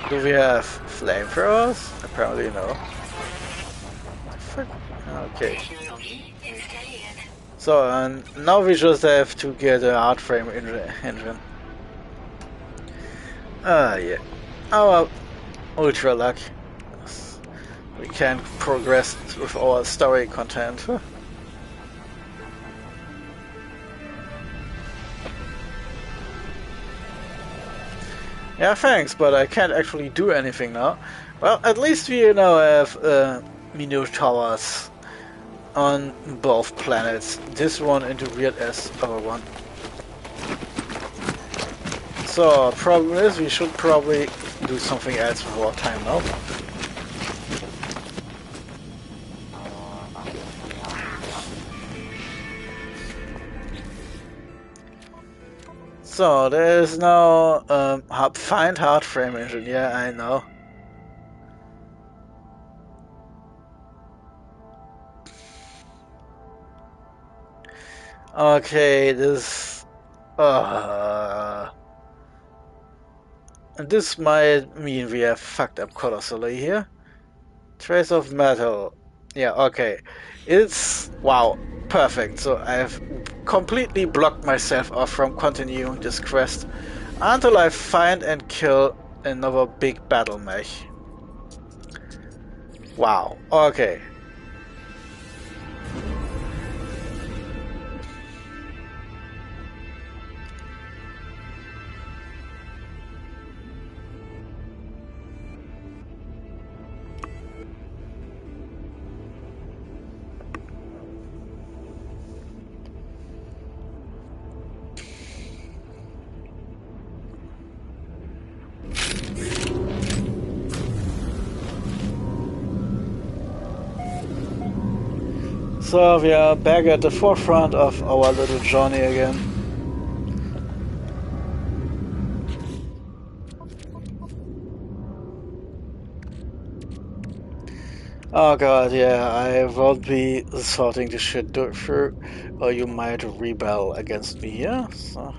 Do we have flamethrowers? Apparently no. Fuck. Okay. So, and now we just have to get a hard frame engine. Ah, yeah. Our ultra luck. We can't progress with our story content. Yeah, thanks, but I can't actually do anything now. Well, at least we now have Minotaurs on both planets. This one and the weird ass other one. So, problem is we should probably do something else with our time now. So, there is now find hard frame engine. Yeah, I know. Okay, this might mean we have fucked up colossally here. Trace of metal. Yeah, okay. It's wow, perfect. So I've completely blocked myself off from continuing this quest until I find and kill another big battle mech. Wow, okay. So we are back at the forefront of our little journey again. Oh god, yeah, I won't be sorting this shit through, or you might rebel against me here, so...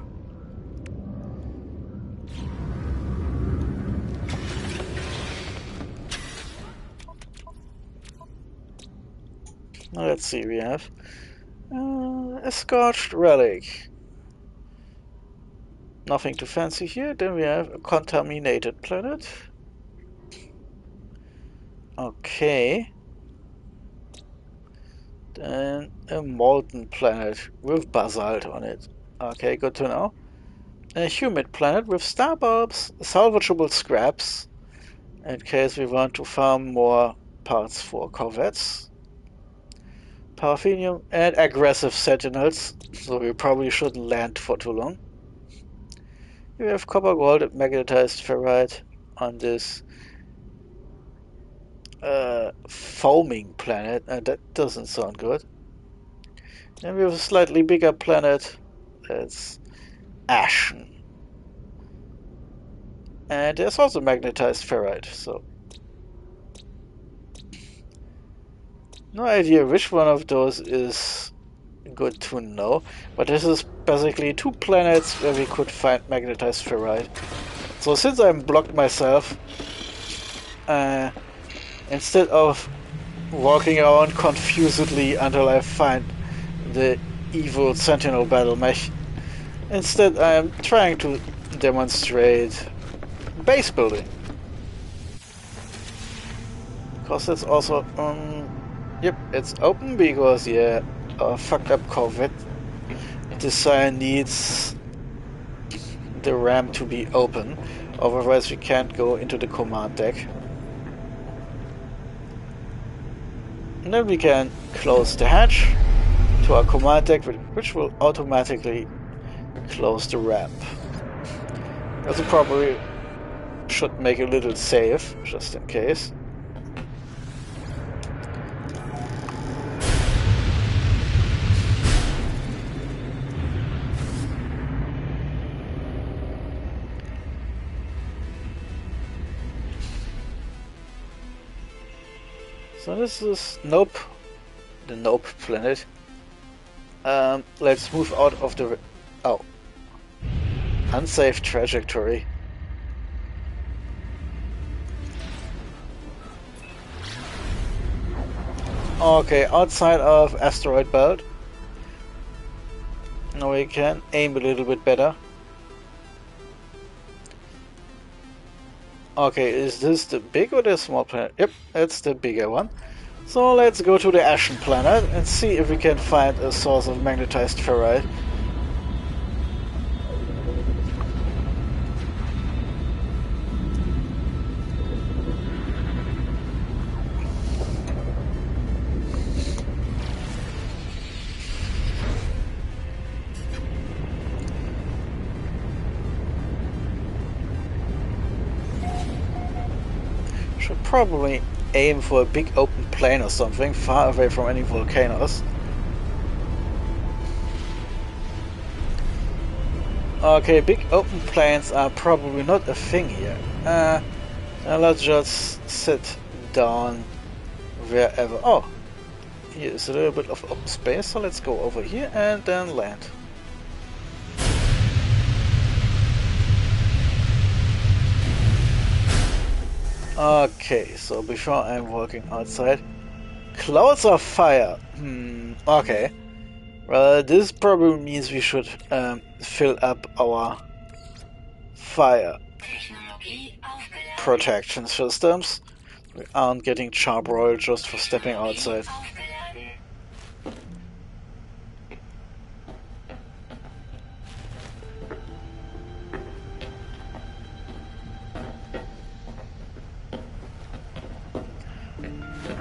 Let's see, we have a scorched relic. Nothing too fancy here. Then we have a contaminated planet. Okay. Then a molten planet with basalt on it. Okay, good to know. A humid planet with star bulbs, salvageable scraps, in case we want to farm more parts for corvettes. Paraffinium and aggressive sentinels, so we probably shouldn't land for too long. We have copper, gold, and magnetized ferrite on this foaming planet, and that doesn't sound good. Then we have a slightly bigger planet that's ashen. And there's also magnetized ferrite, so no idea which one of those is good to know, but this is basically two planets where we could find magnetized ferrite. So since I'm blocked myself, instead of walking around confusedly until I find the evil sentinel battle mech, instead I'm trying to demonstrate base building. Because it's also, yep, it's open because, yeah, our fucked up Corvette design needs the ramp to be open, otherwise we can't go into the command deck. And then we can close the hatch, to our command deck, which will automatically close the ramp. Also probably should make a little save, just in case. So this is Nope, the Nope planet. Let's move out of the... Oh. Unsafe trajectory. Okay, outside of asteroid belt. Now we can aim a little bit better. Okay, is this the big or the small planet? Yep, it's the bigger one. So let's go to the Ashen planet and see if we can find a source of magnetized ferrite. Should probably aim for a big open plain or something, far away from any volcanoes. Okay, big open plains are probably not a thing here. Now let's just sit down wherever. Oh, here is a little bit of open space, so let's go over here and then land. Okay, so before I'm walking outside, clouds of fire. Okay. Well, this probably means we should fill up our fire protection systems. We aren't getting charbroiled just for stepping outside.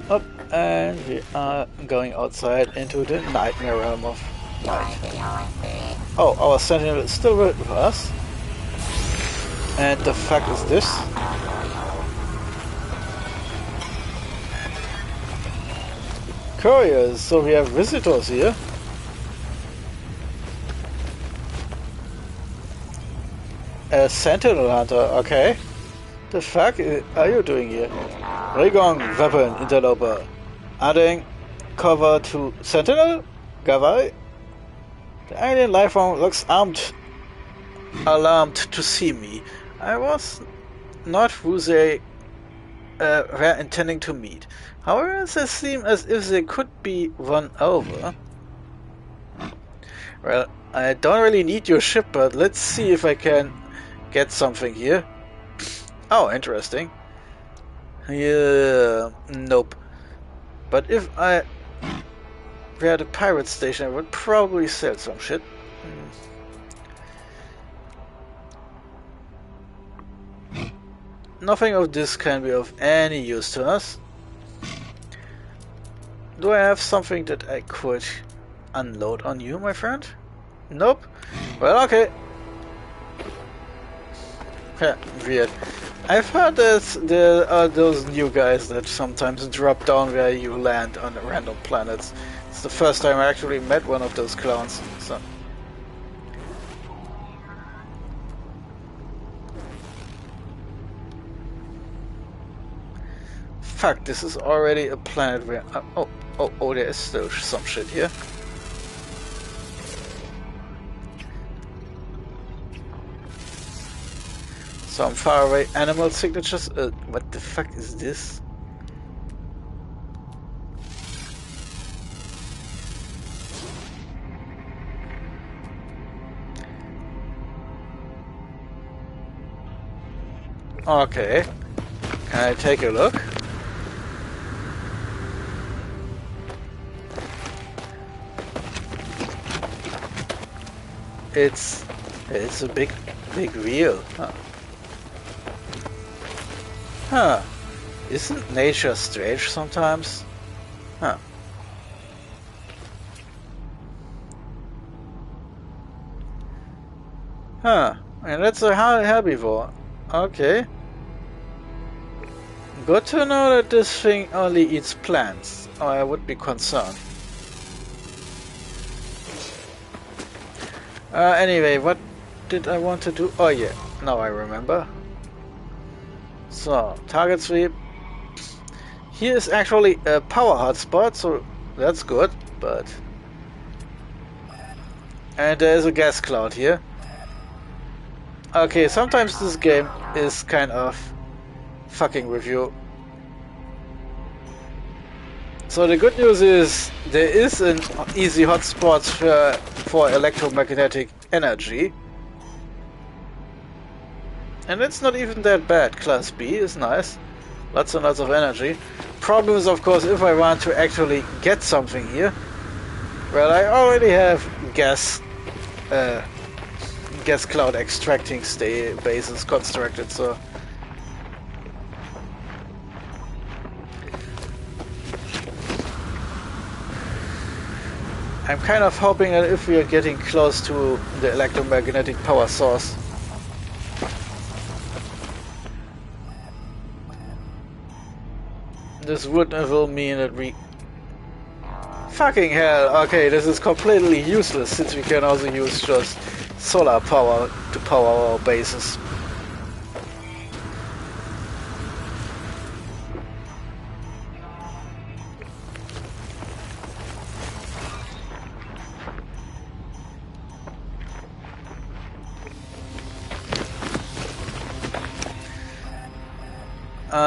Up, and we are going outside into the nightmare realm of night. Oh, our sentinel is still with us. And the fuck is this? Curious, so we have visitors here. A sentinel hunter, okay. The fuck are you doing here? Rigong weapon interloper. Adding cover to sentinel? Gavai? The alien lifeform looks alarmed to see me. I was not who they were intending to meet. However, they seem as if they could be won over. Well, I don't really need your ship, but let's see if I can get something here. Oh, interesting. Yeah, nope. But if I were at a pirate station, I would probably sell some shit. Nothing of this can be of any use to us. Do I have something that I could unload on you, my friend? Nope. Well, okay. Yeah, weird. I've heard that there are those new guys that sometimes drop down where you land on random planets. It's the first time I actually met one of those clowns. So. Fuck, this is already a planet where... oh, there is still some shit here. Some faraway animal signatures. What the fuck is this? Okay. Can I take a look? It's a big wheel. Huh. Isn't nature strange sometimes? Huh. Huh. And that's a herbivore. Okay. Good to know that this thing only eats plants, or I would be concerned. Anyway, what did I want to do? Oh yeah, now I remember. So, target sweep. Here is actually a power hotspot, so that's good, but... And there is a gas cloud here. Okay, sometimes this game is kind of fucking with you. So the good news is there is an easy hotspot for electromagnetic energy. And it's not even that bad. Class B is nice. Lots and lots of energy. Problem is, of course, if I want to actually get something here. Well, I already have gas cloud extracting bases constructed, so... I'm kind of hoping that if we are getting close to the electromagnetic power source, this will mean that we... Fucking hell, okay, this is completely useless since we can also use just solar power to power our bases.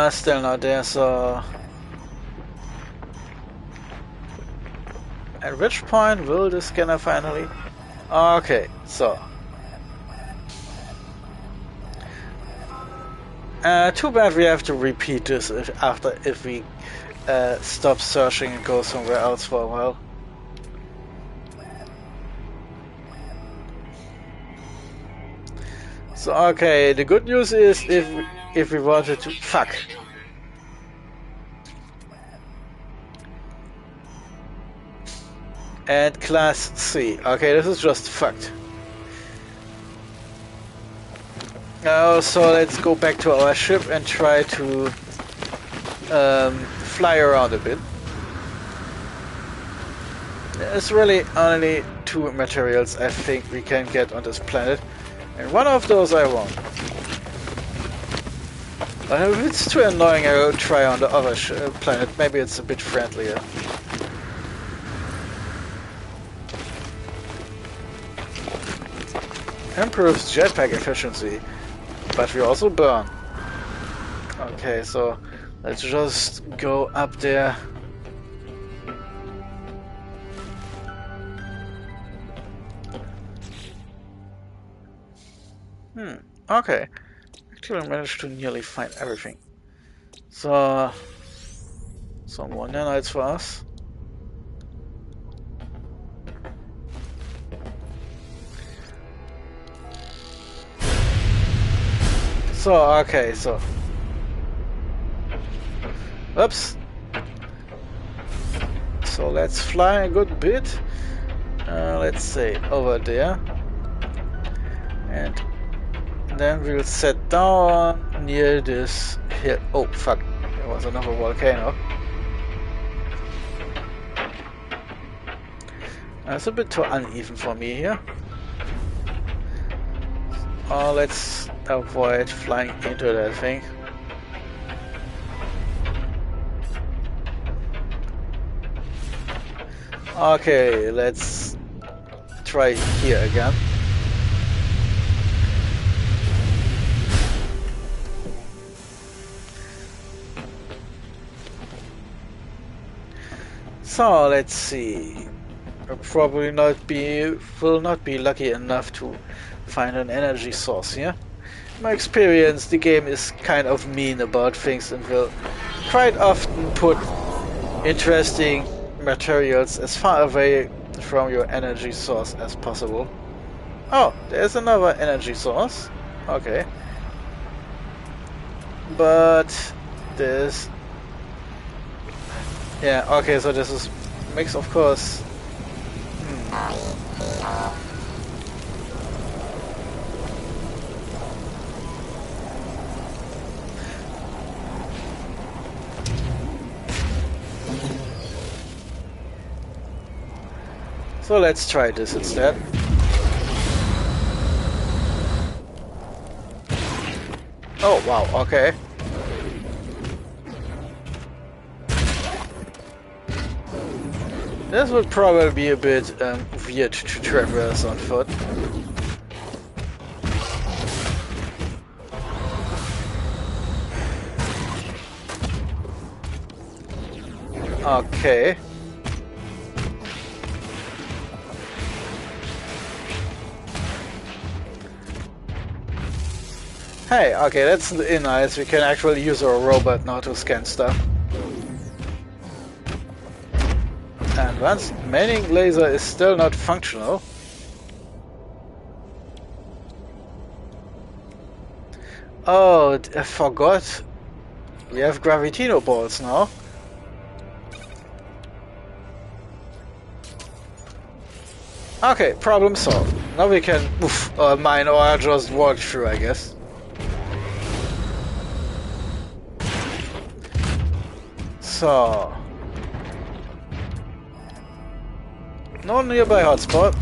Still not there, so... At which point will the scanner finally... Okay, so... too bad we have to repeat this if we stop searching and go somewhere else for a while. So, okay, the good news is if we wanted to... Fuck. And class C. Okay, this is just fucked. Now, so let's go back to our ship and try to fly around a bit. There's really only 2 materials I think we can get on this planet. And one of those I want. But if it's too annoying, I will try on the other planet. Maybe it's a bit friendlier. Improves jetpack efficiency, but we also burn. Okay, so let's just go up there. Okay. Actually, I managed to nearly find everything. So, some more nanites for us. So, okay, so... Oops! So let's fly a good bit. Let's say over there. And then we'll set down near this hill. Oh, fuck. There was another volcano. That's a bit too uneven for me here. Oh, let's avoid flying into that thing. Okay, let's try here again. So let's see. I'll probably will not be lucky enough to find an energy source here. In my experience, the game is kind of mean about things and will quite often put interesting materials as far away from your energy source as possible. Oh, there's another energy source. Okay. But there's... Yeah, okay, so this is mix, of course. So let's try this instead. Oh wow, okay. This would probably be a bit weird to traverse on foot. Okay. Hey, okay, that's nice. We can actually use our robot now to scan stuff. And once manning laser is still not functional. Oh, I forgot. We have gravitino balls now. Okay, problem solved. Now we can mine or just walk through, I guess. So, no nearby hotspot.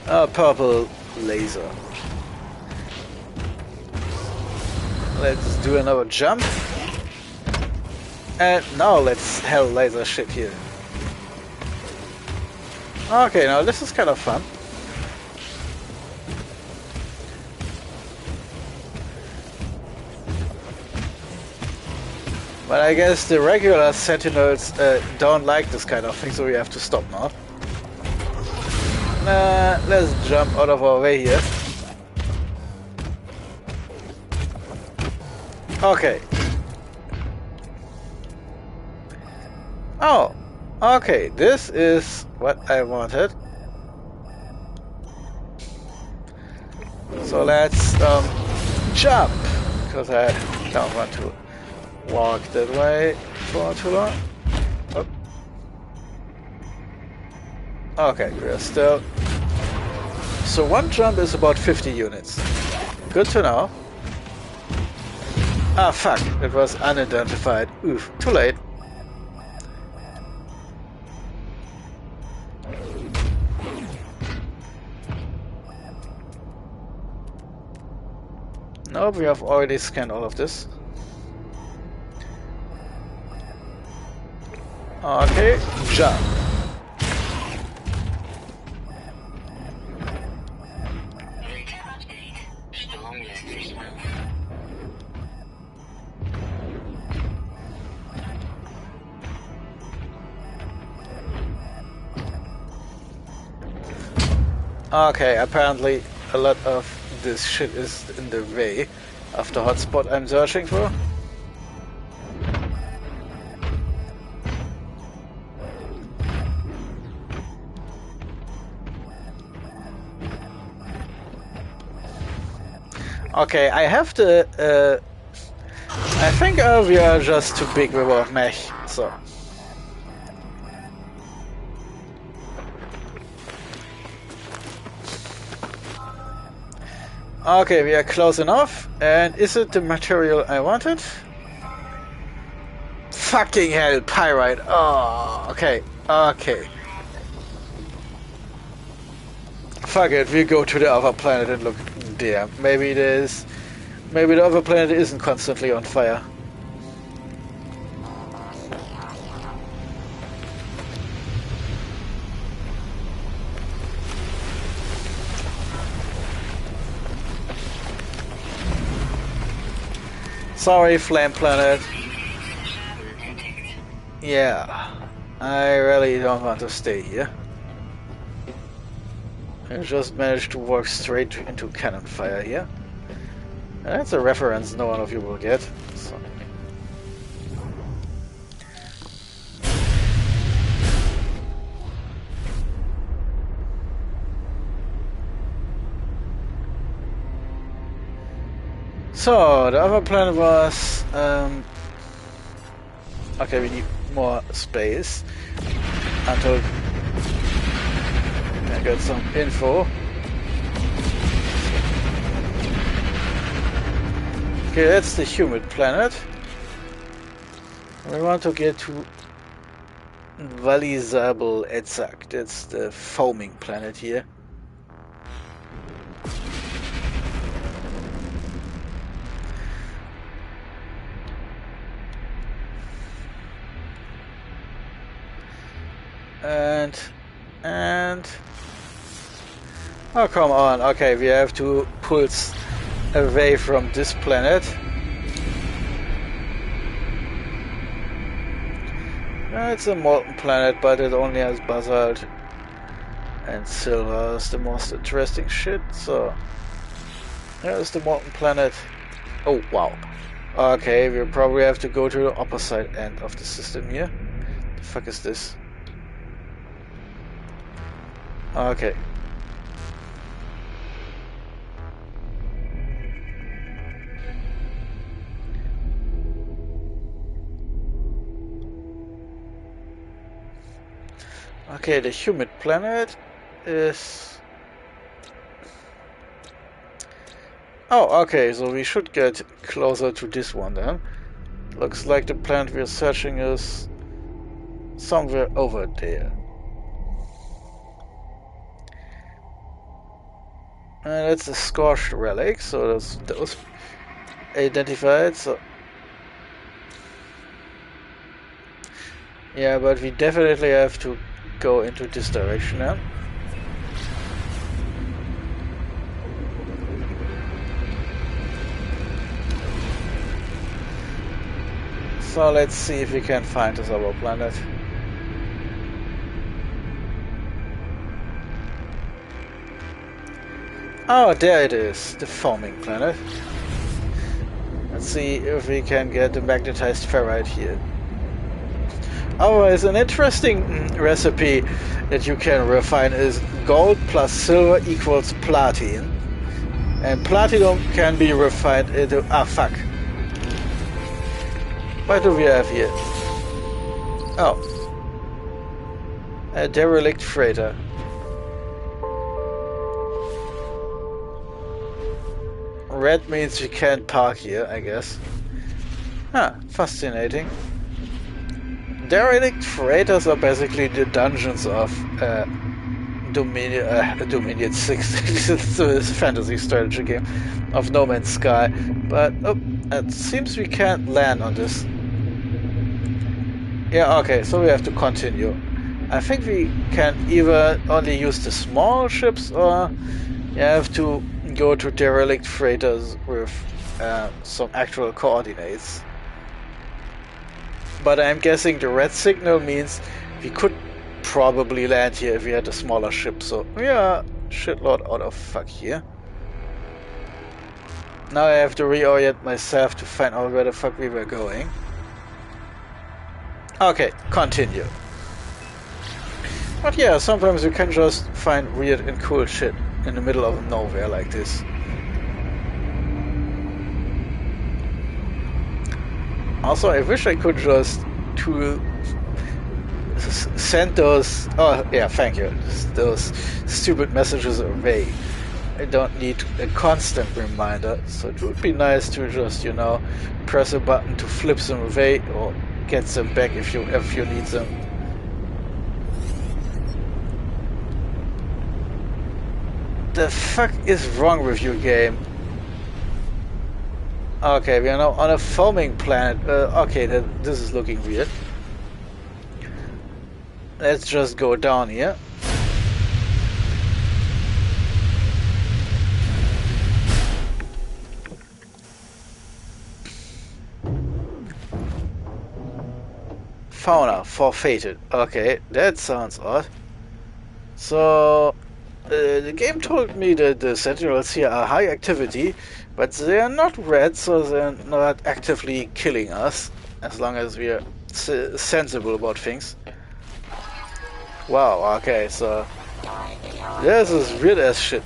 A purple laser. Let's do another jump. And now let's hell laser shit here. Okay, now this is kind of fun. But I guess the regular sentinels don't like this kind of thing, so we have to stop now. Let's jump out of our way here. Okay. Oh, okay, this is what I wanted. So let's jump, because I don't want to walk that way for too long. Oh. Okay, we're still. So one jump is about 50 units. Good to know. Ah, fuck, it was unidentified. Oof, too late. Nope, we have already scanned all of this. Okay, jump. Okay, apparently a lot of this shit is in the way of the hotspot I'm searching for. Okay, I have to. I think we are just too big with our mech, so. Okay, we are close enough. And is it the material I wanted? Fucking hell, pyrite. Oh, okay, okay. Fuck it, we go to the other planet and look there. Maybe the other planet isn't constantly on fire. Sorry, Flame Planet. Yeah, I really don't want to stay here. I just managed to walk straight into cannon fire here. That's a reference no one of you will get. So the other planet was okay, we need more space until I get some info. Okay, that's the humid planet. We want to get to Valizable Edzak. That's the foaming planet here. And oh, come on. Okay, we have to pulse away from this planet. It's a molten planet, but it only has basalt and silver. Is the most interesting shit. So there's the molten planet. Oh wow. Okay, we'll probably have to go to the opposite end of the system here. The fuck is this? Okay. Okay, the humid planet is... Oh, okay, so we should get closer to this one then. Looks like the planet we're searching is somewhere over there. And it's a scorched relic, so those identified, so... Yeah, but we definitely have to go into this direction now. So let's see if we can find this other planet. Oh, there it is, the foaming planet. Let's see if we can get the magnetized ferrite here. Oh, it's an interesting recipe that you can refine is gold plus silver equals platinum. And platinum can be refined into... Ah, fuck. What do we have here? Oh. A derelict freighter. Red means we can't park here, I guess. Huh, fascinating. Derelict freighters are basically the dungeons of Dominion 6. It's a fantasy strategy game of No Man's Sky. But it seems we can't land on this. Yeah, okay, so we have to continue. I think we can either only use the small ships or you have to go to derelict freighters with some actual coordinates. But I'm guessing the red signal means we could probably land here if we had a smaller ship. So yeah, shitload out of fuck here. Now I have to reorient myself to find out where the fuck we were going. Okay, continue. But yeah, sometimes you can just find weird and cool shit in the middle of nowhere like this. Also, I wish I could just send those... Oh, yeah, thank you. Those stupid messages away. I don't need a constant reminder, so it would be nice to just, you know, press a button to flip them away or get them back if you need them. The fuck is wrong with you, game? Okay, we are now on a foaming planet. Okay, this is looking weird. Let's just go down here. Fauna forfeited. Okay, that sounds odd. So, the game told me that the sentinels here are high activity, but they are not red, so they're not actively killing us, as long as we are sensible about things. Wow, okay, so this is weird as shit.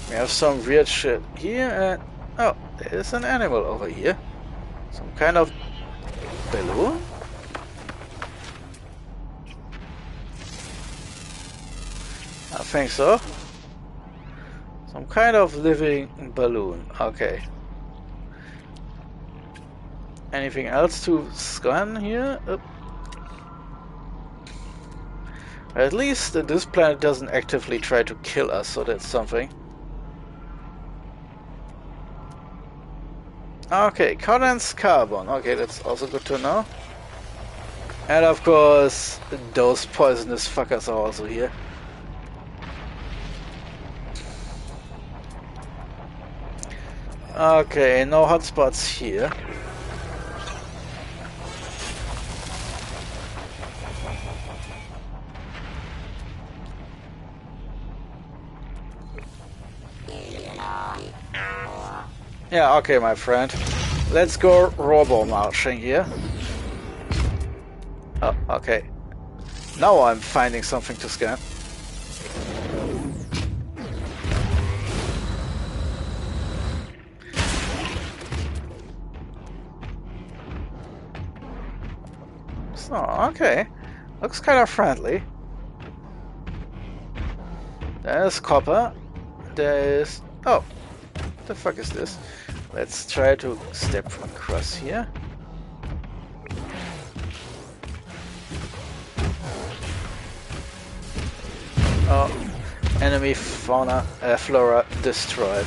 We have some weird shit here, and oh, there's an animal over here. Some kind of balloon? I think so. Some kind of living balloon. Okay. Anything else to scan here? At least this planet doesn't actively try to kill us, so that's something. Okay, condensed carbon. Okay, that's also good to know. And of course, those poisonous fuckers are also here. Okay, no hotspots here. Yeah, okay, my friend. Let's go robo-marching here. Oh, okay. Now I'm finding something to scan. So, okay. Looks kind of friendly. There's copper. There is... Oh. The fuck is this? Let's try to step across here. Oh, enemy flora destroyed.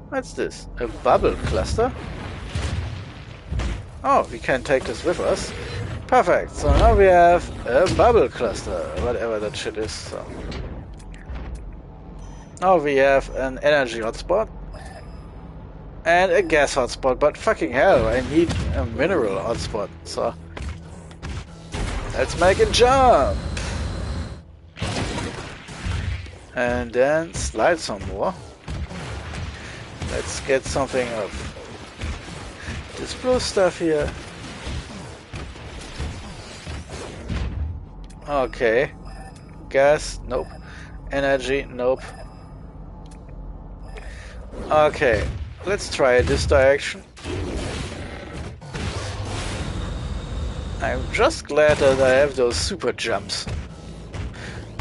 What's this? A bubble cluster? Oh, we can take this with us. Perfect. So now we have a bubble cluster, whatever that shit is. So. Now we have an energy hotspot and a gas hotspot, but fucking hell, I need a mineral hotspot, so let's make a jump! And then slide some more. Let's get something of this blue stuff here. Okay. Gas, nope. Energy, nope. Okay, let's try this direction. I'm just glad that I have those super jumps.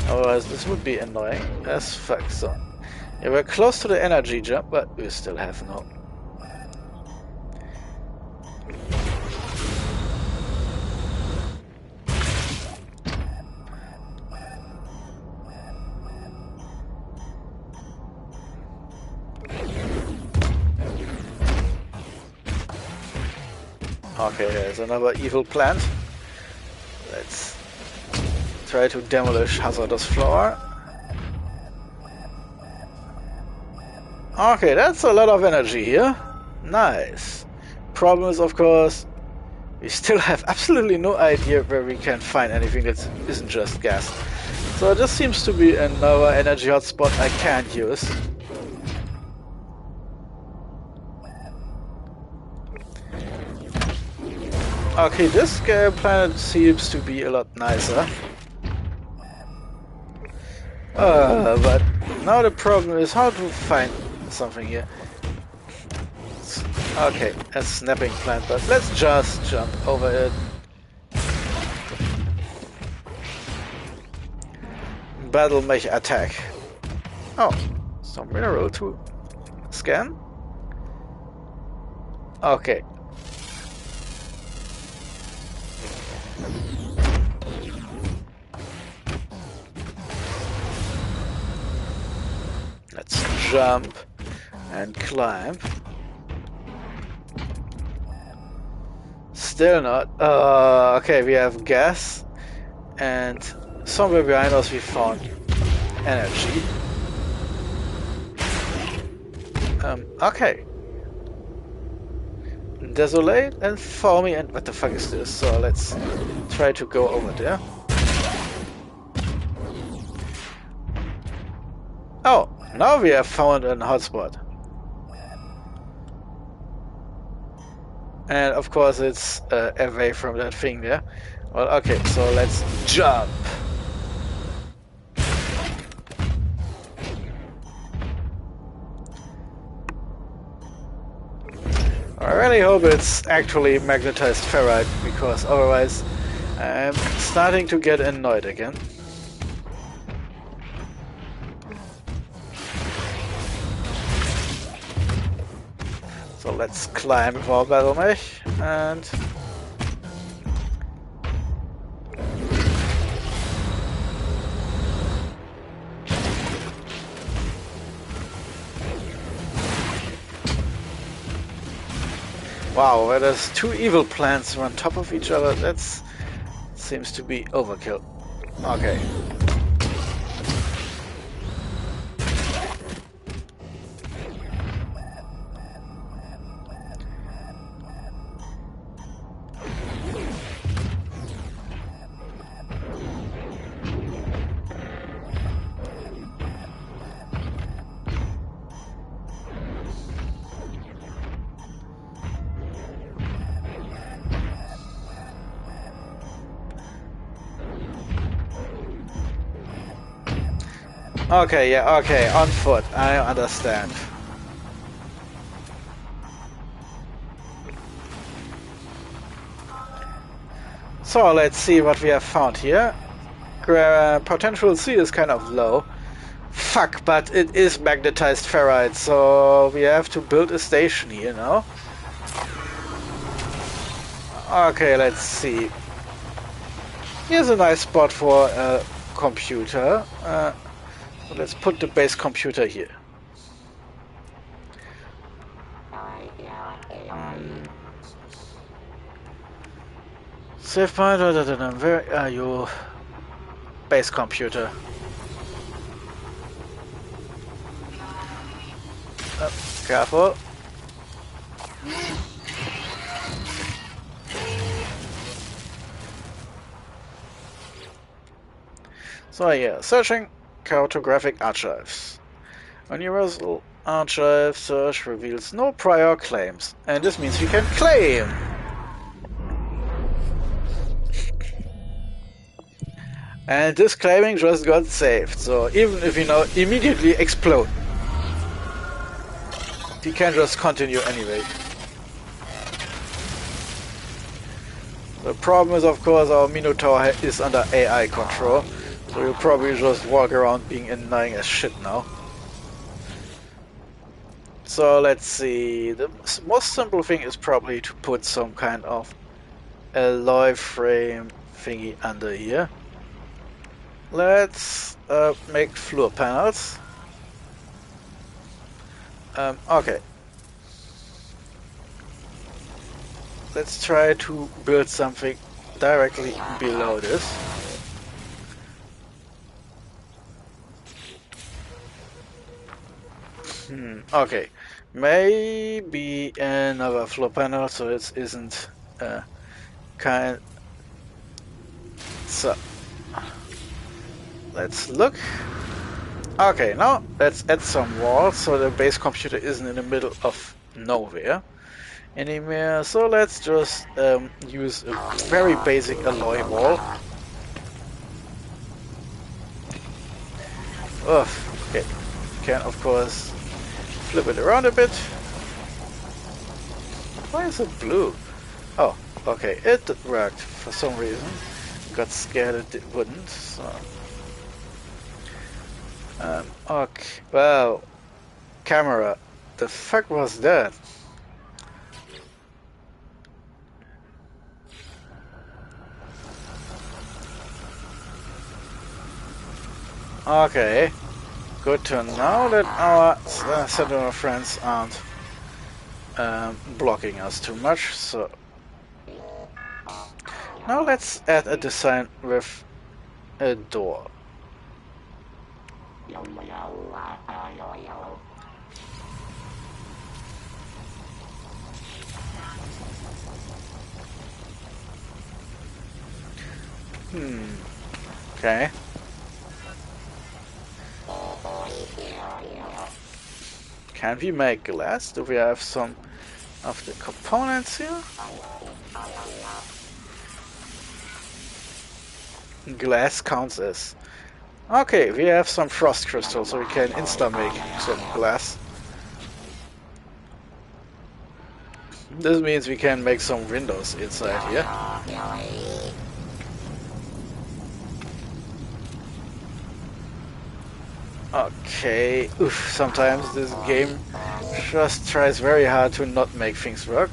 Otherwise this would be annoying as fuck. So, yeah, we're close to the energy jump, but we still have no. Okay, there's another evil plant. Let's try to demolish hazardous flora. Okay, that's a lot of energy here. Nice. Problem is, of course, we still have absolutely no idea where we can find anything that isn't just gas. So this seems to be another energy hotspot I can't use. Okay, this planet seems to be a lot nicer. But now the problem is how to find something here. Okay, a snapping plant, but let's just jump over it. Battle mech attack. Oh, some mineral to scan. Okay. Let's jump and climb. Still not. Okay, we have gas, and somewhere behind us we found energy. Okay. Desolate and foamy, and what the fuck is this? So let's try to go over there. Oh, now we have found a hotspot. And of course it's away from that thing there. Well, okay, so let's jump. I really hope it's actually magnetized ferrite, because otherwise I'm starting to get annoyed again. So let's climb with our battle mech and wow, where there's two evil plants on top of each other, that seems to be overkill. Okay. Okay, yeah, okay, on foot, I understand. So let's see what we have found here. Potential C is kind of low. Fuck, but it is magnetized ferrite, so we have to build a station here now. Okay, let's see. Here's a nice spot for a computer. Let's put the base computer here. Save point, where are you? Base computer. Oh, careful. So yeah, searching cartographic archives. Universal archive search reveals no prior claims, and this means we can claim. And this claiming just got saved, so even if we now immediately explode, we can just continue anyway. The problem is, of course, our Minotaur is under AI control, so you'll probably just walk around being annoying as shit now. So let's see, the most simple thing is probably to put some kind of alloy frame thingy under here. Let's make floor panels. Okay. Let's try to build something directly below this. Okay. Maybe another floor panel so it isn't kind. So let's look. Okay, now let's add some walls so the base computer isn't in the middle of nowhere anymore. So let's just use a very basic alloy wall. Ugh, okay, can of course flip it around a bit. Why is it blue? Oh, okay, it worked for some reason. Got scared it wouldn't, so. Okay, well, camera, the fuck was that? Okay, good to know that our Sentinel friends aren't blocking us too much, so. Now let's add a design with a door. Okay. Can we make glass? Do we have some of the components here? Glass counts as. Okay, we have some frost crystals, so we can insta make some glass. This means we can make some windows inside here. Okay, oof, sometimes this game just tries very hard to not make things work.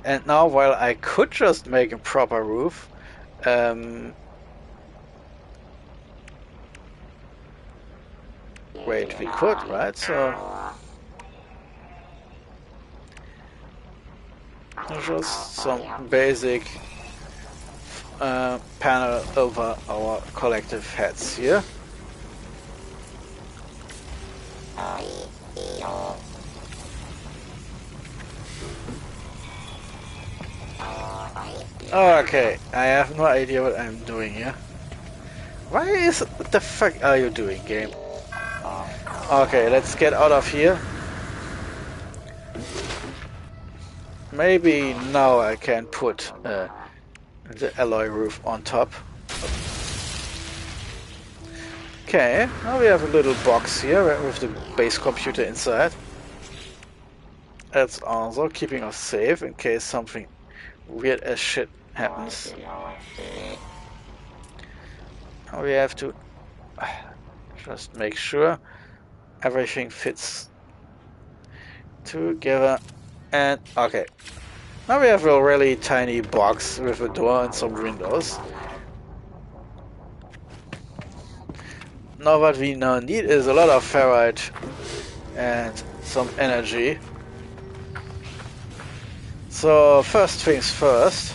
And now, while I could just make a proper roof, wait, we could, right? So just some basic panel over our collective heads here. Okay, I have no idea what I'm doing here. What the fuck are you doing, game? Okay, let's get out of here. Maybe now I can put the alloy roof on top. Okay, now we have a little box here with the base computer inside. That's also keeping us safe in case something weird as shit happens. Now we have to just make sure everything fits together. And okay, now we have a really tiny box with a door and some windows. Now what we now need is a lot of ferrite and some energy. So first things first,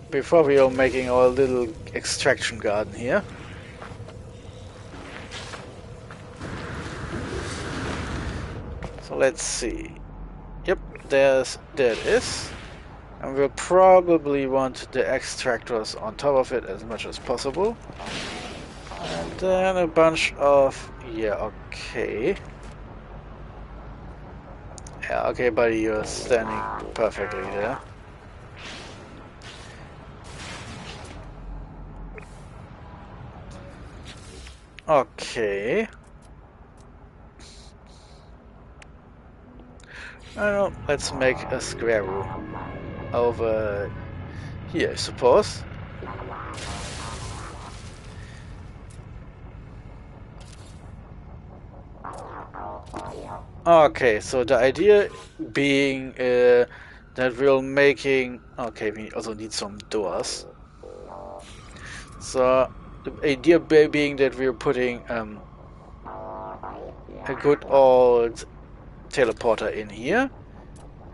before we are making our little extraction garden here. So let's see. Yep, there it is. And we'll probably want the extractors on top of it as much as possible. And then a bunch of... yeah, okay. Yeah, okay, buddy, you're standing perfectly there. Okay. Well, let's make a square room over here, I suppose. Okay, so the idea being that we're making... okay, we also need some doors. So the idea being that we're putting a good old teleporter in here,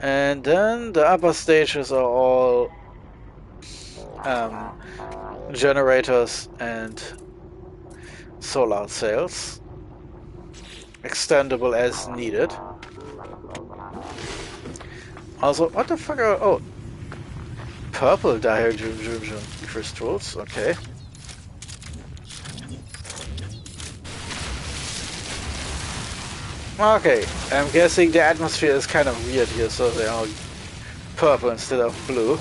and then the upper stages are all generators and solar cells, extendable as needed. Also, what the fuck are... oh, purple dihydrogen crystals, okay. Okay, I'm guessing the atmosphere is kind of weird here, so they are purple instead of blue.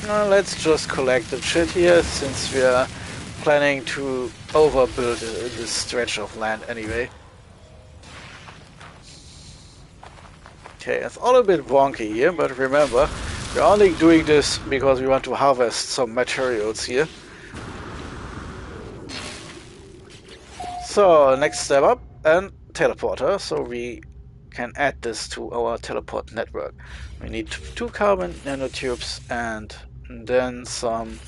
Let's just collect the shit here, since we are planning to overbuild this stretch of land anyway. Okay, it's all a bit wonky here, but remember, we're only doing this because we want to harvest some materials here. So, next step up, and teleporter, so we can add this to our teleport network. We need 2 carbon nanotubes and then some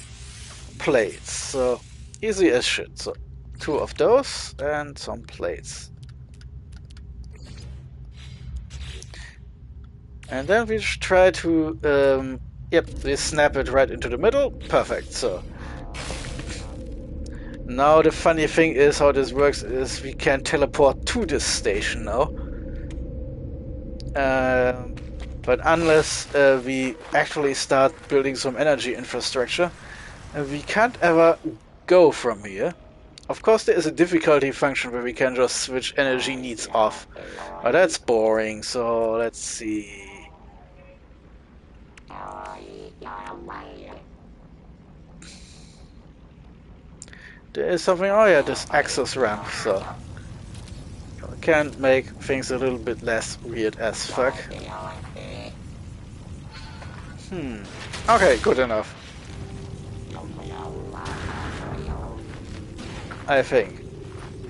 plates. So, easy as shit. So, 2 of those and some plates. And then we try to, yep, we snap it right into the middle. Perfect, so. Now the funny thing is how this works is we can teleport to this station now. But unless we actually start building some energy infrastructure, we can't ever go from here. Of course there is a difficulty function where we can just switch energy needs off. But that's boring, so let's see. There is something... oh yeah, this access ramp, so we can make things a little bit less weird as fuck. Okay, good enough. I think.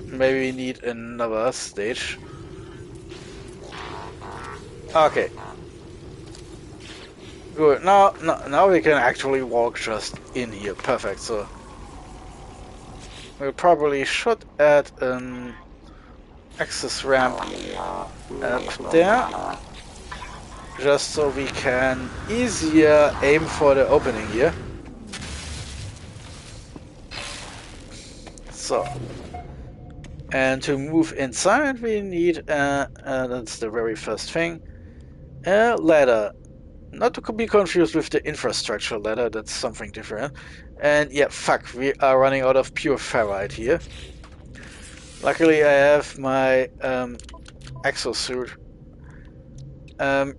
Maybe we need another stage. Okay. Good. Now we can actually walk just in here. Perfect. So we probably should add an access ramp up there, just so we can easier aim for the opening here. So, and to move inside, we need that's the very first thing, a ladder. Not to be confused with the infrastructure ladder, that's something different. And yeah, fuck, we are running out of pure ferrite here. Luckily, I have my exosuit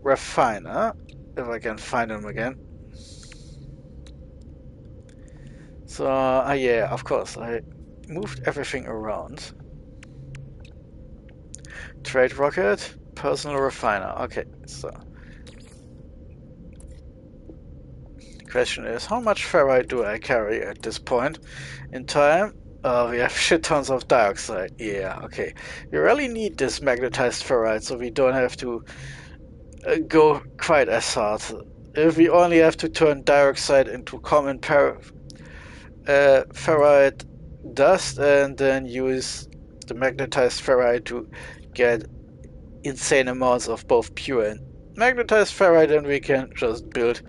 refiner, if I can find him again. So, yeah, of course, I moved everything around. Trade rocket, personal refiner. Okay, so question is, how much ferrite do I carry at this point in time? We have shit tons of dioxide. Yeah, okay. We really need this magnetized ferrite so we don't have to go quite as hard. If we only have to turn dioxide into common ferrite dust and then use the magnetized ferrite to get insane amounts of both pure and magnetized ferrite, and we can just build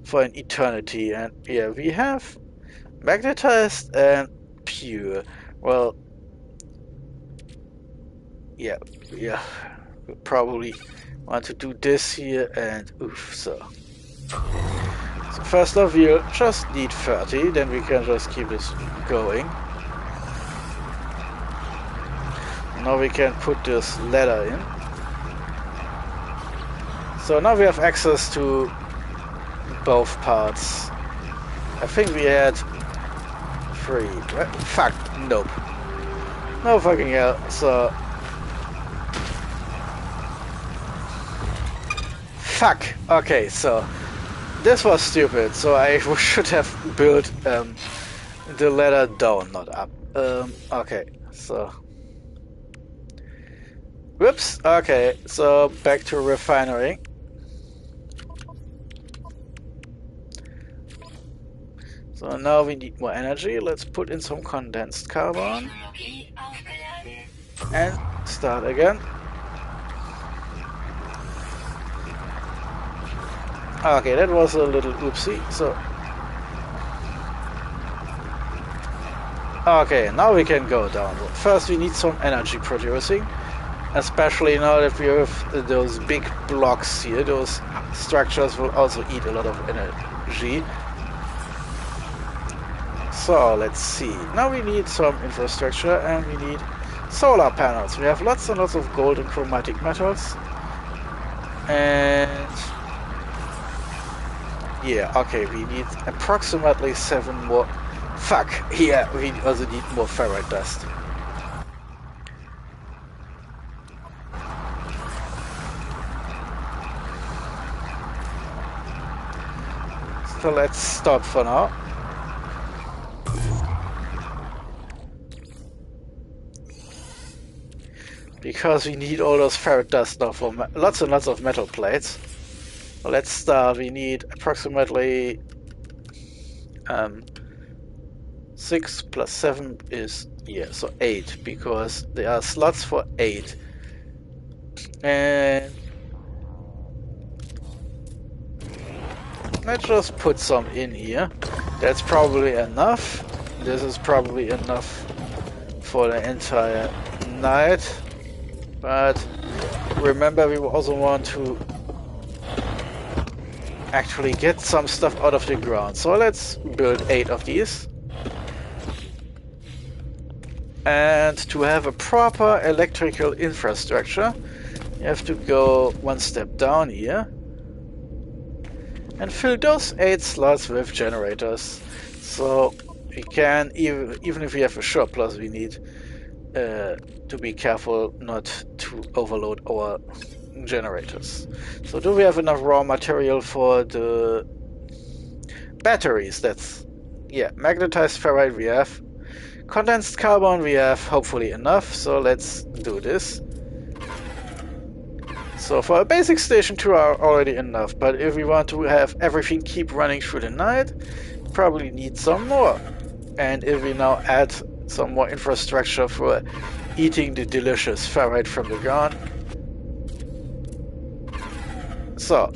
for an eternity. And yeah, we have magnetized and pure. Well, yeah, we probably want to do this here and oof. So first off, we'll just need 30, then we can just keep this going. Now we can put this ladder in. So now we have access to both parts. I think we had 3, right? Fuck, nope. No fucking hell, so... Fuck, okay, so... This was stupid, so I should have built the ladder down, not up. Okay, so... Whoops, okay, so back to refinery. So now we need more energy. Let's put in some condensed carbon and start again. Okay, that was a little oopsie. So okay, now we can go down. First we need some energy producing, especially now that we have those big blocks here. Those structures will also eat a lot of energy. So let's see. Now we need some infrastructure and we need solar panels. We have lots and lots of gold and chromatic metals. And yeah, okay, we need approximately 7 more. Fuck, yeah, we also need more ferrite dust. So let's stop for now. Because we need all those ferrite dust now for lots and lots of metal plates. So let's start. We need approximately 6 plus 7 is, yeah, so 8, because there are slots for 8. And let's just put some in here. That's probably enough. This is probably enough for the entire night. But remember, we also want to actually get some stuff out of the ground. So let's build 8 of these. And to have a proper electrical infrastructure, you have to go one step down here and fill those 8 slots with generators. So we can, even if we have a surplus, we need to be careful not to overload our generators. So do we have enough raw material for the batteries? That's, yeah, magnetized ferrite we have. Condensed carbon we have hopefully enough, so let's do this. So for a basic station 2 are already enough, but if we want to have everything keep running through the night, probably need some more. And if we now add some more infrastructure for eating the delicious ferrite from the ground. So,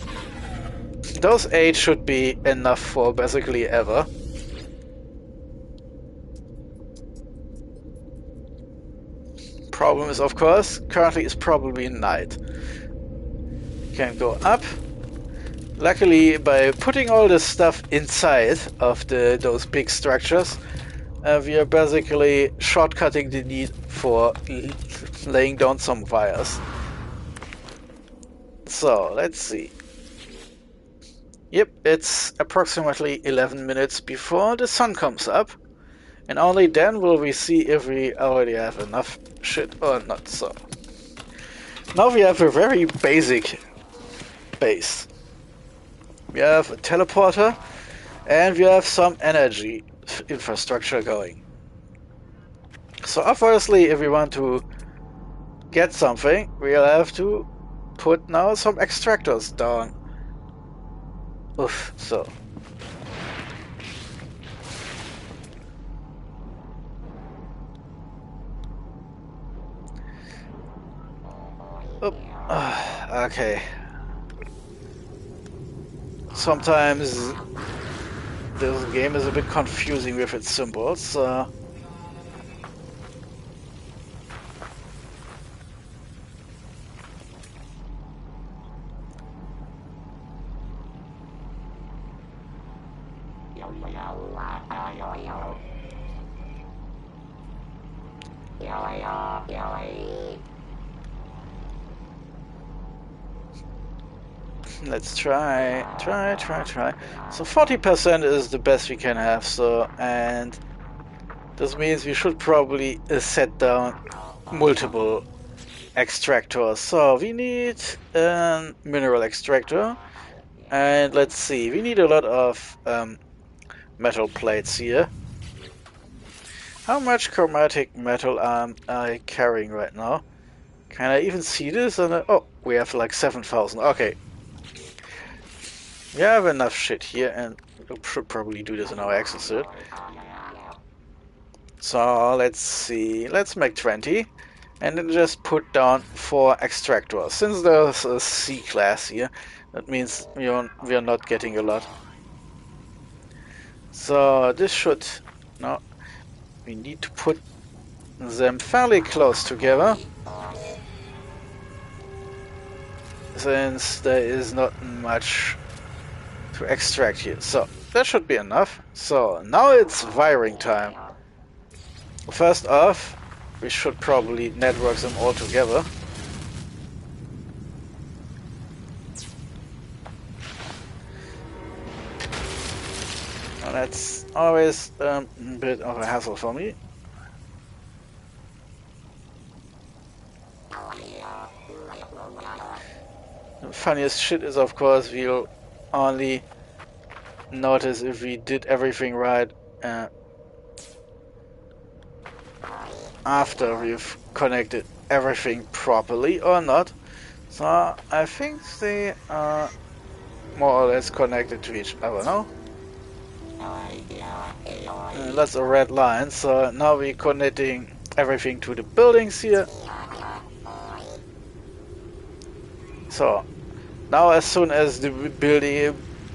those 8 should be enough for basically ever. Problem is, of course, currently it's probably night. Can go up. Luckily, by putting all this stuff inside of those big structures, we are basically shortcutting the need for laying down some wires. So, let's see. Yep, it's approximately 11 minutes before the sun comes up, and only then will we see if we already have enough shit or not. So, now we have a very basic base. We have a teleporter, and we have some energy infrastructure going. So obviously, if we want to get something, we'll have to put now some extractors down. Oof, so. Oop. Okay. Sometimes this game is a bit confusing with its symbols. Let's try. So 40% is the best we can have, so, and this means we should probably set down multiple extractors. So we need a mineral extractor, and let's see, we need a lot of metal plates here. How much chromatic metal am I carrying right now? Can I even see this? Oh, we have like 7,000. Okay. We have enough shit here, and we should probably do this in our exocraft. So let's see, let's make 20, and then just put down 4 extractors. Since there's a C class here, that means we are not getting a lot. So this should, no, we need to put them fairly close together, since there is not much to extract here. So that should be enough. So now it's wiring time. First off, we should probably network them all together. And that's always a bit of a hassle for me. The funniest shit is, of course, we'll only notice if we did everything right after we've connected everything properly or not. So I think they are more or less connected to each other now. That's a red line, so now we're connecting everything to the buildings here. So now as soon as the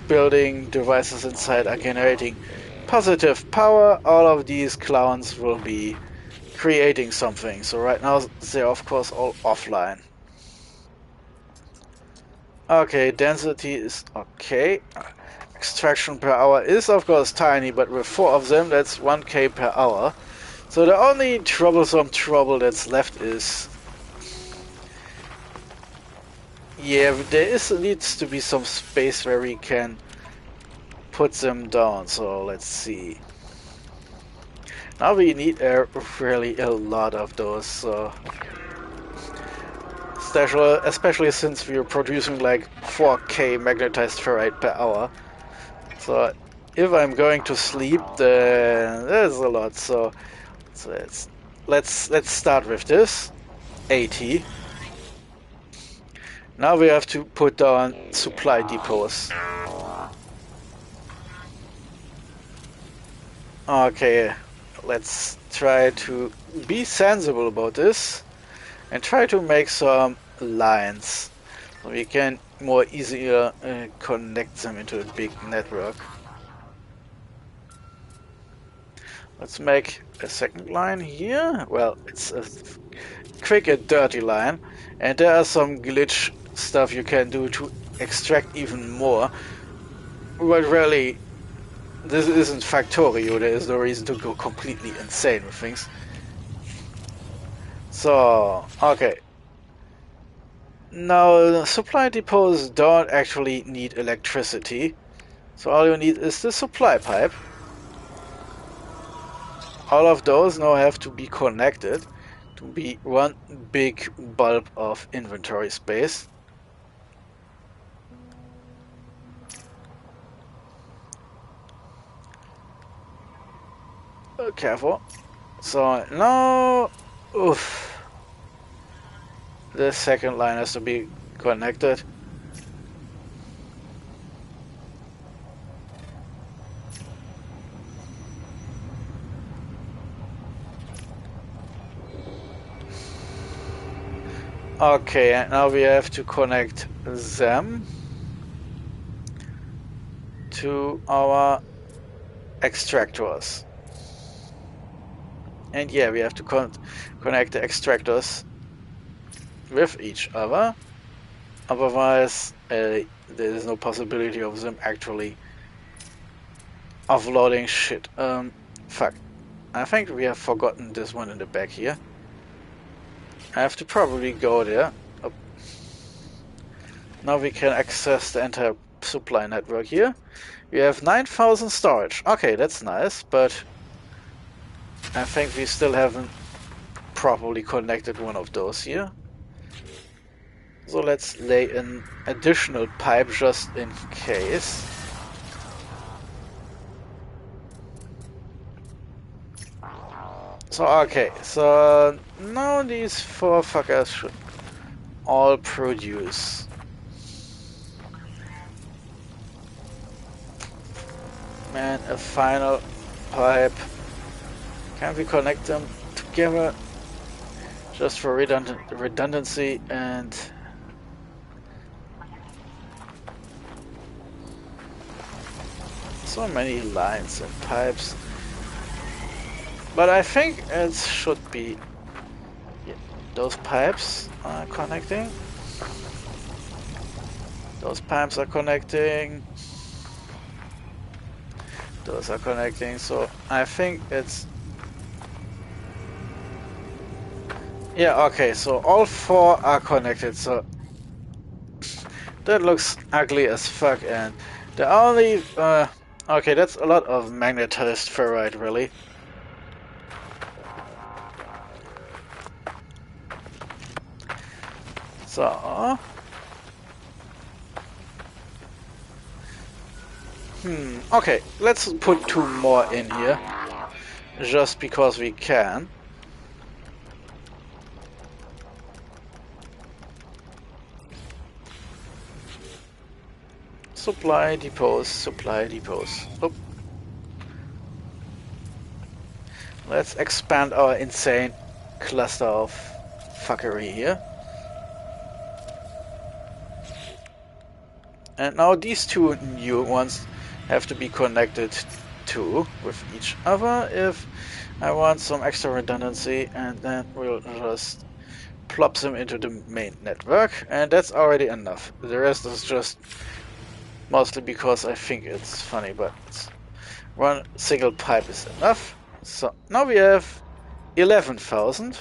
building devices inside are generating positive power, all of these clowns will be creating something. So right now they're of course all offline. Okay, density is okay. Extraction per hour is of course tiny, but with 4 of them that's 1k per hour. So the only troublesome trouble that's left is, yeah, there needs to be some space where we can put them down. So let's see. Now we need really a lot of those. So especially since we are producing like 4k magnetized ferrite per hour. So if I'm going to sleep, then there's a lot. So So let's start with this 80. Now we have to put down supply depots. Okay, let's try to be sensible about this and try to make some lines so we can more easier connect them into a big network. Let's make a second line here. Well, it's a quick and dirty line, and there are some glitch stuff you can do to extract even more. But really, this isn't Factorio, there is no reason to go completely insane with things. So, okay. Now, supply depots don't actually need electricity, so all you need is the supply pipe. All of those now have to be connected to be one big bulb of inventory space. Careful. So now, oof. The second line has to be connected. Okay, and now we have to connect them to our extractors. And yeah, we have to connect the extractors with each other. Otherwise, there is no possibility of them actually offloading shit. Fuck. I think we have forgotten this one in the back here. I have to probably go there. Oh. Now we can access the entire supply network here. We have 9,000 storage. Okay, that's nice, but I think we still haven't properly connected one of those here. So let's lay an additional pipe just in case. So okay, so now these four fuckers should all produce. And a final pipe. Can we connect them together just for redundancy and so many lines and pipes. But I think it should be, yeah, those pipes are connecting. Those pipes are connecting. Those are connecting. So I think it's, yeah, okay. So all four are connected. So that looks ugly as fuck. And the only okay, that's a lot of magnetized ferrite, really. So, okay, let's put two more in here, just because we can. Supply depots, supply depots. Oh. Let's expand our insane cluster of fuckery here. And now these two new ones have to be connected too with each other if I want some extra redundancy, and then we'll just plop them into the main network, and that's already enough. The rest is just mostly because I think it's funny, but one single pipe is enough. So now we have 11,000.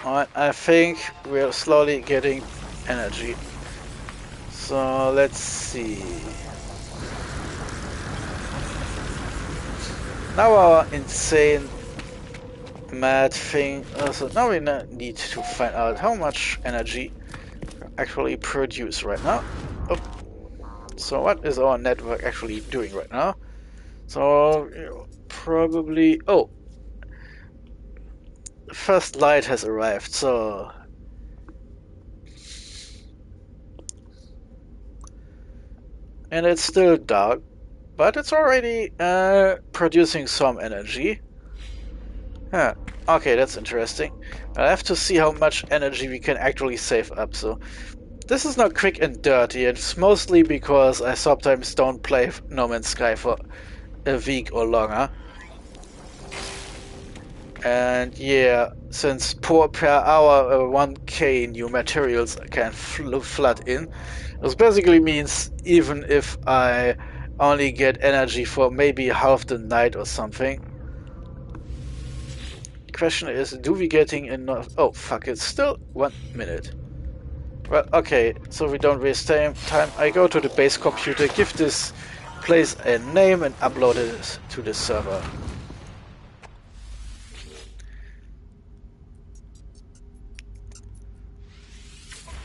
I think we're slowly getting energy. So let's see. Now our insane mad thing. So now we need to find out how much energy we actually produce right now. Oh. So what is our network actually doing right now? So probably. Oh, the first light has arrived. So and it's still dark, but it's already producing some energy. Huh. Okay, that's interesting. I'll have to see how much energy we can actually save up. So this is not quick and dirty. It's mostly because I sometimes don't play No Man's Sky for a week or longer. And yeah, since per hour 1k new materials can flood in, this basically means even if I only get energy for maybe half the night or something. Question is, do we getting enough? Oh fuck, it's still 1 minute. Well, okay, so we don't waste time. I go to the base computer, give this place a name and upload it to the server.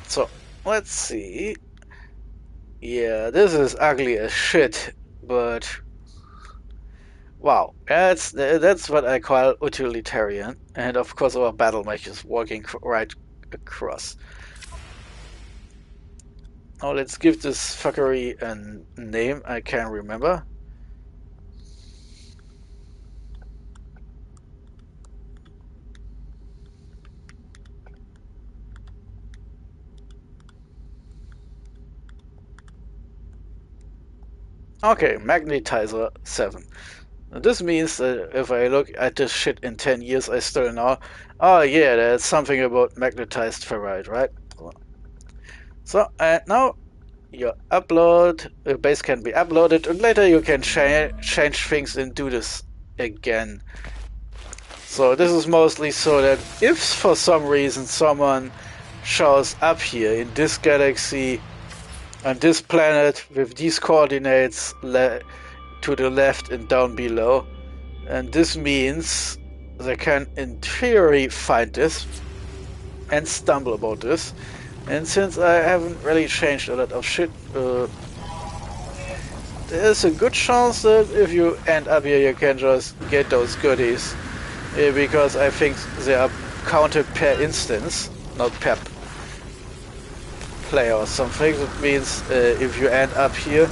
So, let's see. Yeah, this is ugly as shit, but wow, that's what I call utilitarian. And of course our battle mech is walking right across. Now let's give this fuckery a name I can't remember. Okay, Magnetizer 7. This means that if I look at this shit in 10 years, I still know, oh yeah, there's something about magnetized ferrite, right? So, and now your base can be uploaded, and later you can change things and do this again. So this is mostly so that if for some reason someone shows up here in this galaxy, on this planet with these coordinates to the left and down below, and this means they can in theory find this and stumble about this. And since I haven't really changed a lot of shit, there's a good chance that if you end up here you can just get those goodies, because I think they are counted per instance, not per player or something. That means if you end up here,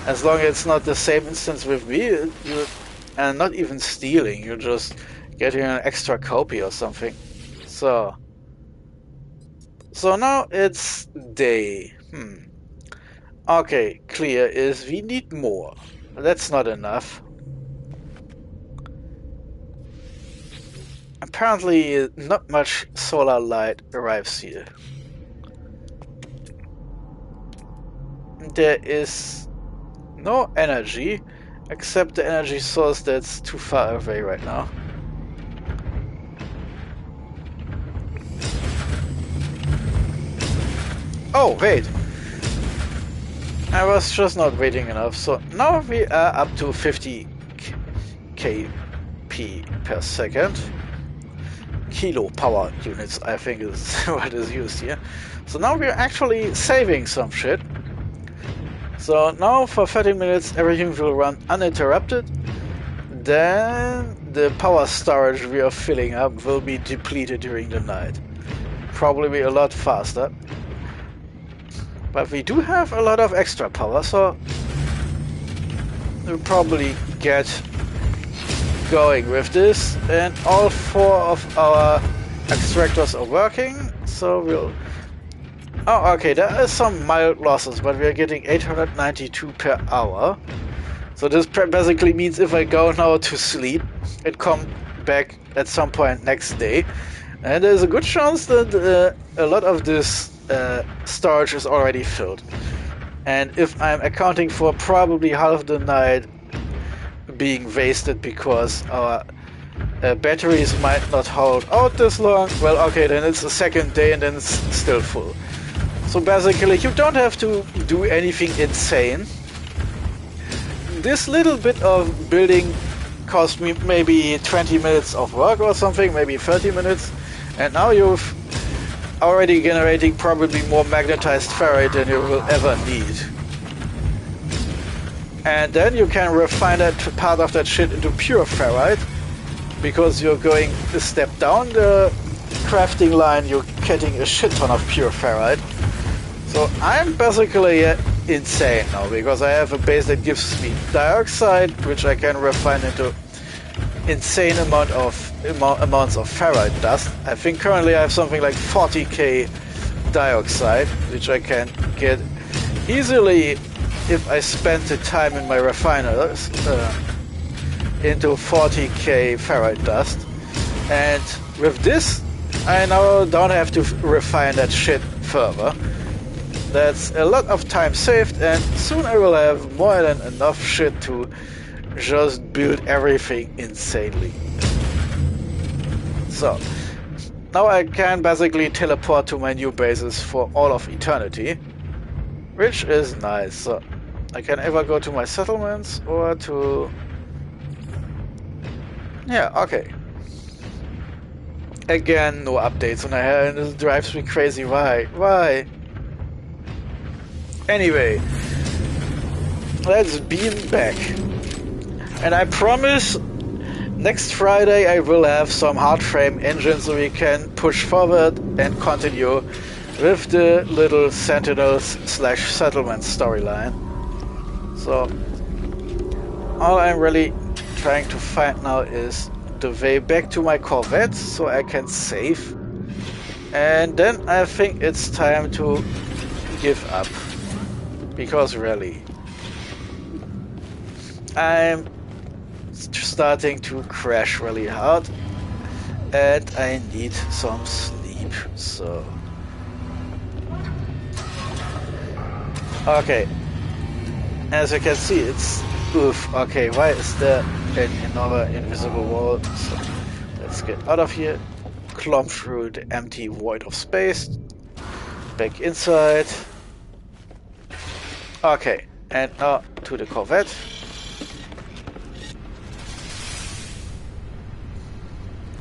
as long as it's not the same instance with me, you and not even stealing, you're just getting an extra copy or something. So now it's day. Okay, clear is we need more. That's not enough. Apparently not much solar light arrives here. There is no energy, except the energy source that's too far away right now. Oh, wait. I was just not waiting enough. So now we are up to 50 kp per second. Kilo power units, I think is what is used here. So now we're actually saving some shit. So now for 30 minutes everything will run uninterrupted. Then the power storage we are filling up will be depleted during the night. Probably be a lot faster. But we do have a lot of extra power, so we'll probably get going with this. And all 4 of our extractors are working, so we'll... Oh, okay, there are some mild losses, but we are getting 892 per hour. So this basically means if I go now to sleep, it come back at some point next day. And there's a good chance that a lot of this storage is already filled. And if I'm accounting for probably half the night being wasted because our batteries might not hold out this long, well, okay, then it's the second day and then it's still full. So basically, you don't have to do anything insane. This little bit of building cost me maybe 20 minutes of work or something, maybe 30 minutes, and now you've already generating probably more magnetized ferrite than you will ever need. And then you can refine that part of that shit into pure ferrite, because you're going a step down the crafting line, you're getting a shit ton of pure ferrite. So I'm basically insane now, because I have a base that gives me dioxide, which I can refine into insane amounts of ferrite dust. I think currently I have something like 40k dioxide, which I can get easily if I spend the time in my refiners into 40k ferrite dust. And with this, I now don't have to refine that shit further. That's a lot of time saved, and soon I will have more than enough shit to just build everything insanely. So, now I can basically teleport to my new bases for all of eternity, which is nice. So, I can either go to my settlements or to... Yeah, okay. Again, no updates on the hell, and this drives me crazy. Why? Why? Anyway, let's beam back. And I promise next Friday I will have some hard frame engine so we can push forward and continue with the little Sentinels / settlement storyline. So all I'm really trying to find now is the way back to my Corvette so I can save. And then I think it's time to give up. Because really, I'm starting to crash really hard and I need some sleep, so... Okay, as you can see, it's... Oof, okay, why is there another invisible wall? So let's get out of here, clomb through the empty void of space, back inside. Okay, and now to the Corvette.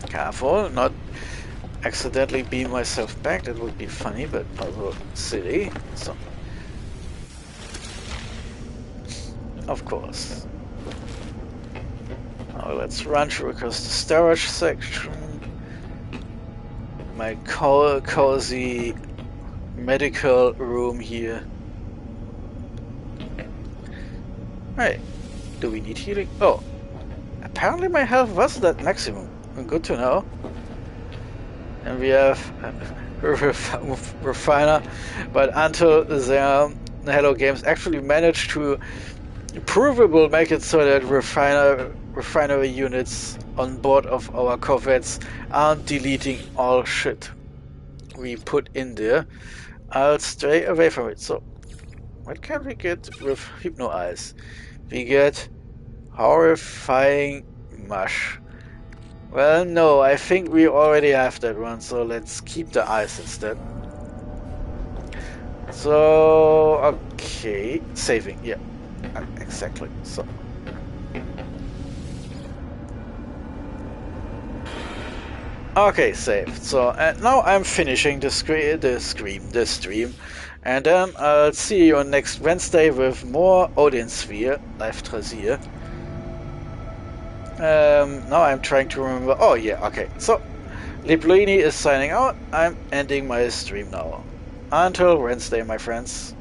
Careful, not accidentally beam myself back, that would be funny, but also silly. So, of course. Now let's run through across the storage section. My cozy medical room here. Right, do we need healing? Oh, apparently my health was that maximum. Good to know. And we have refiner, but until the Hello Games actually managed to provable make it so that refinery units on board of our Corvettes aren't deleting all shit we put in there, I'll stay away from it. So, what can we get with Hypno Eyes? We get horrifying mush. Well, no, I think we already have that one, so let's keep the ice instead. So, okay, saving, yeah, exactly. So, okay, saved. So, and now I'm finishing the stream, and then I'll see you next Wednesday with more Odin Sphere, Live Trazier. Now I'm trying to remember. Oh yeah, okay. So, Liplini is signing out. I'm ending my stream now. Until Wednesday, my friends.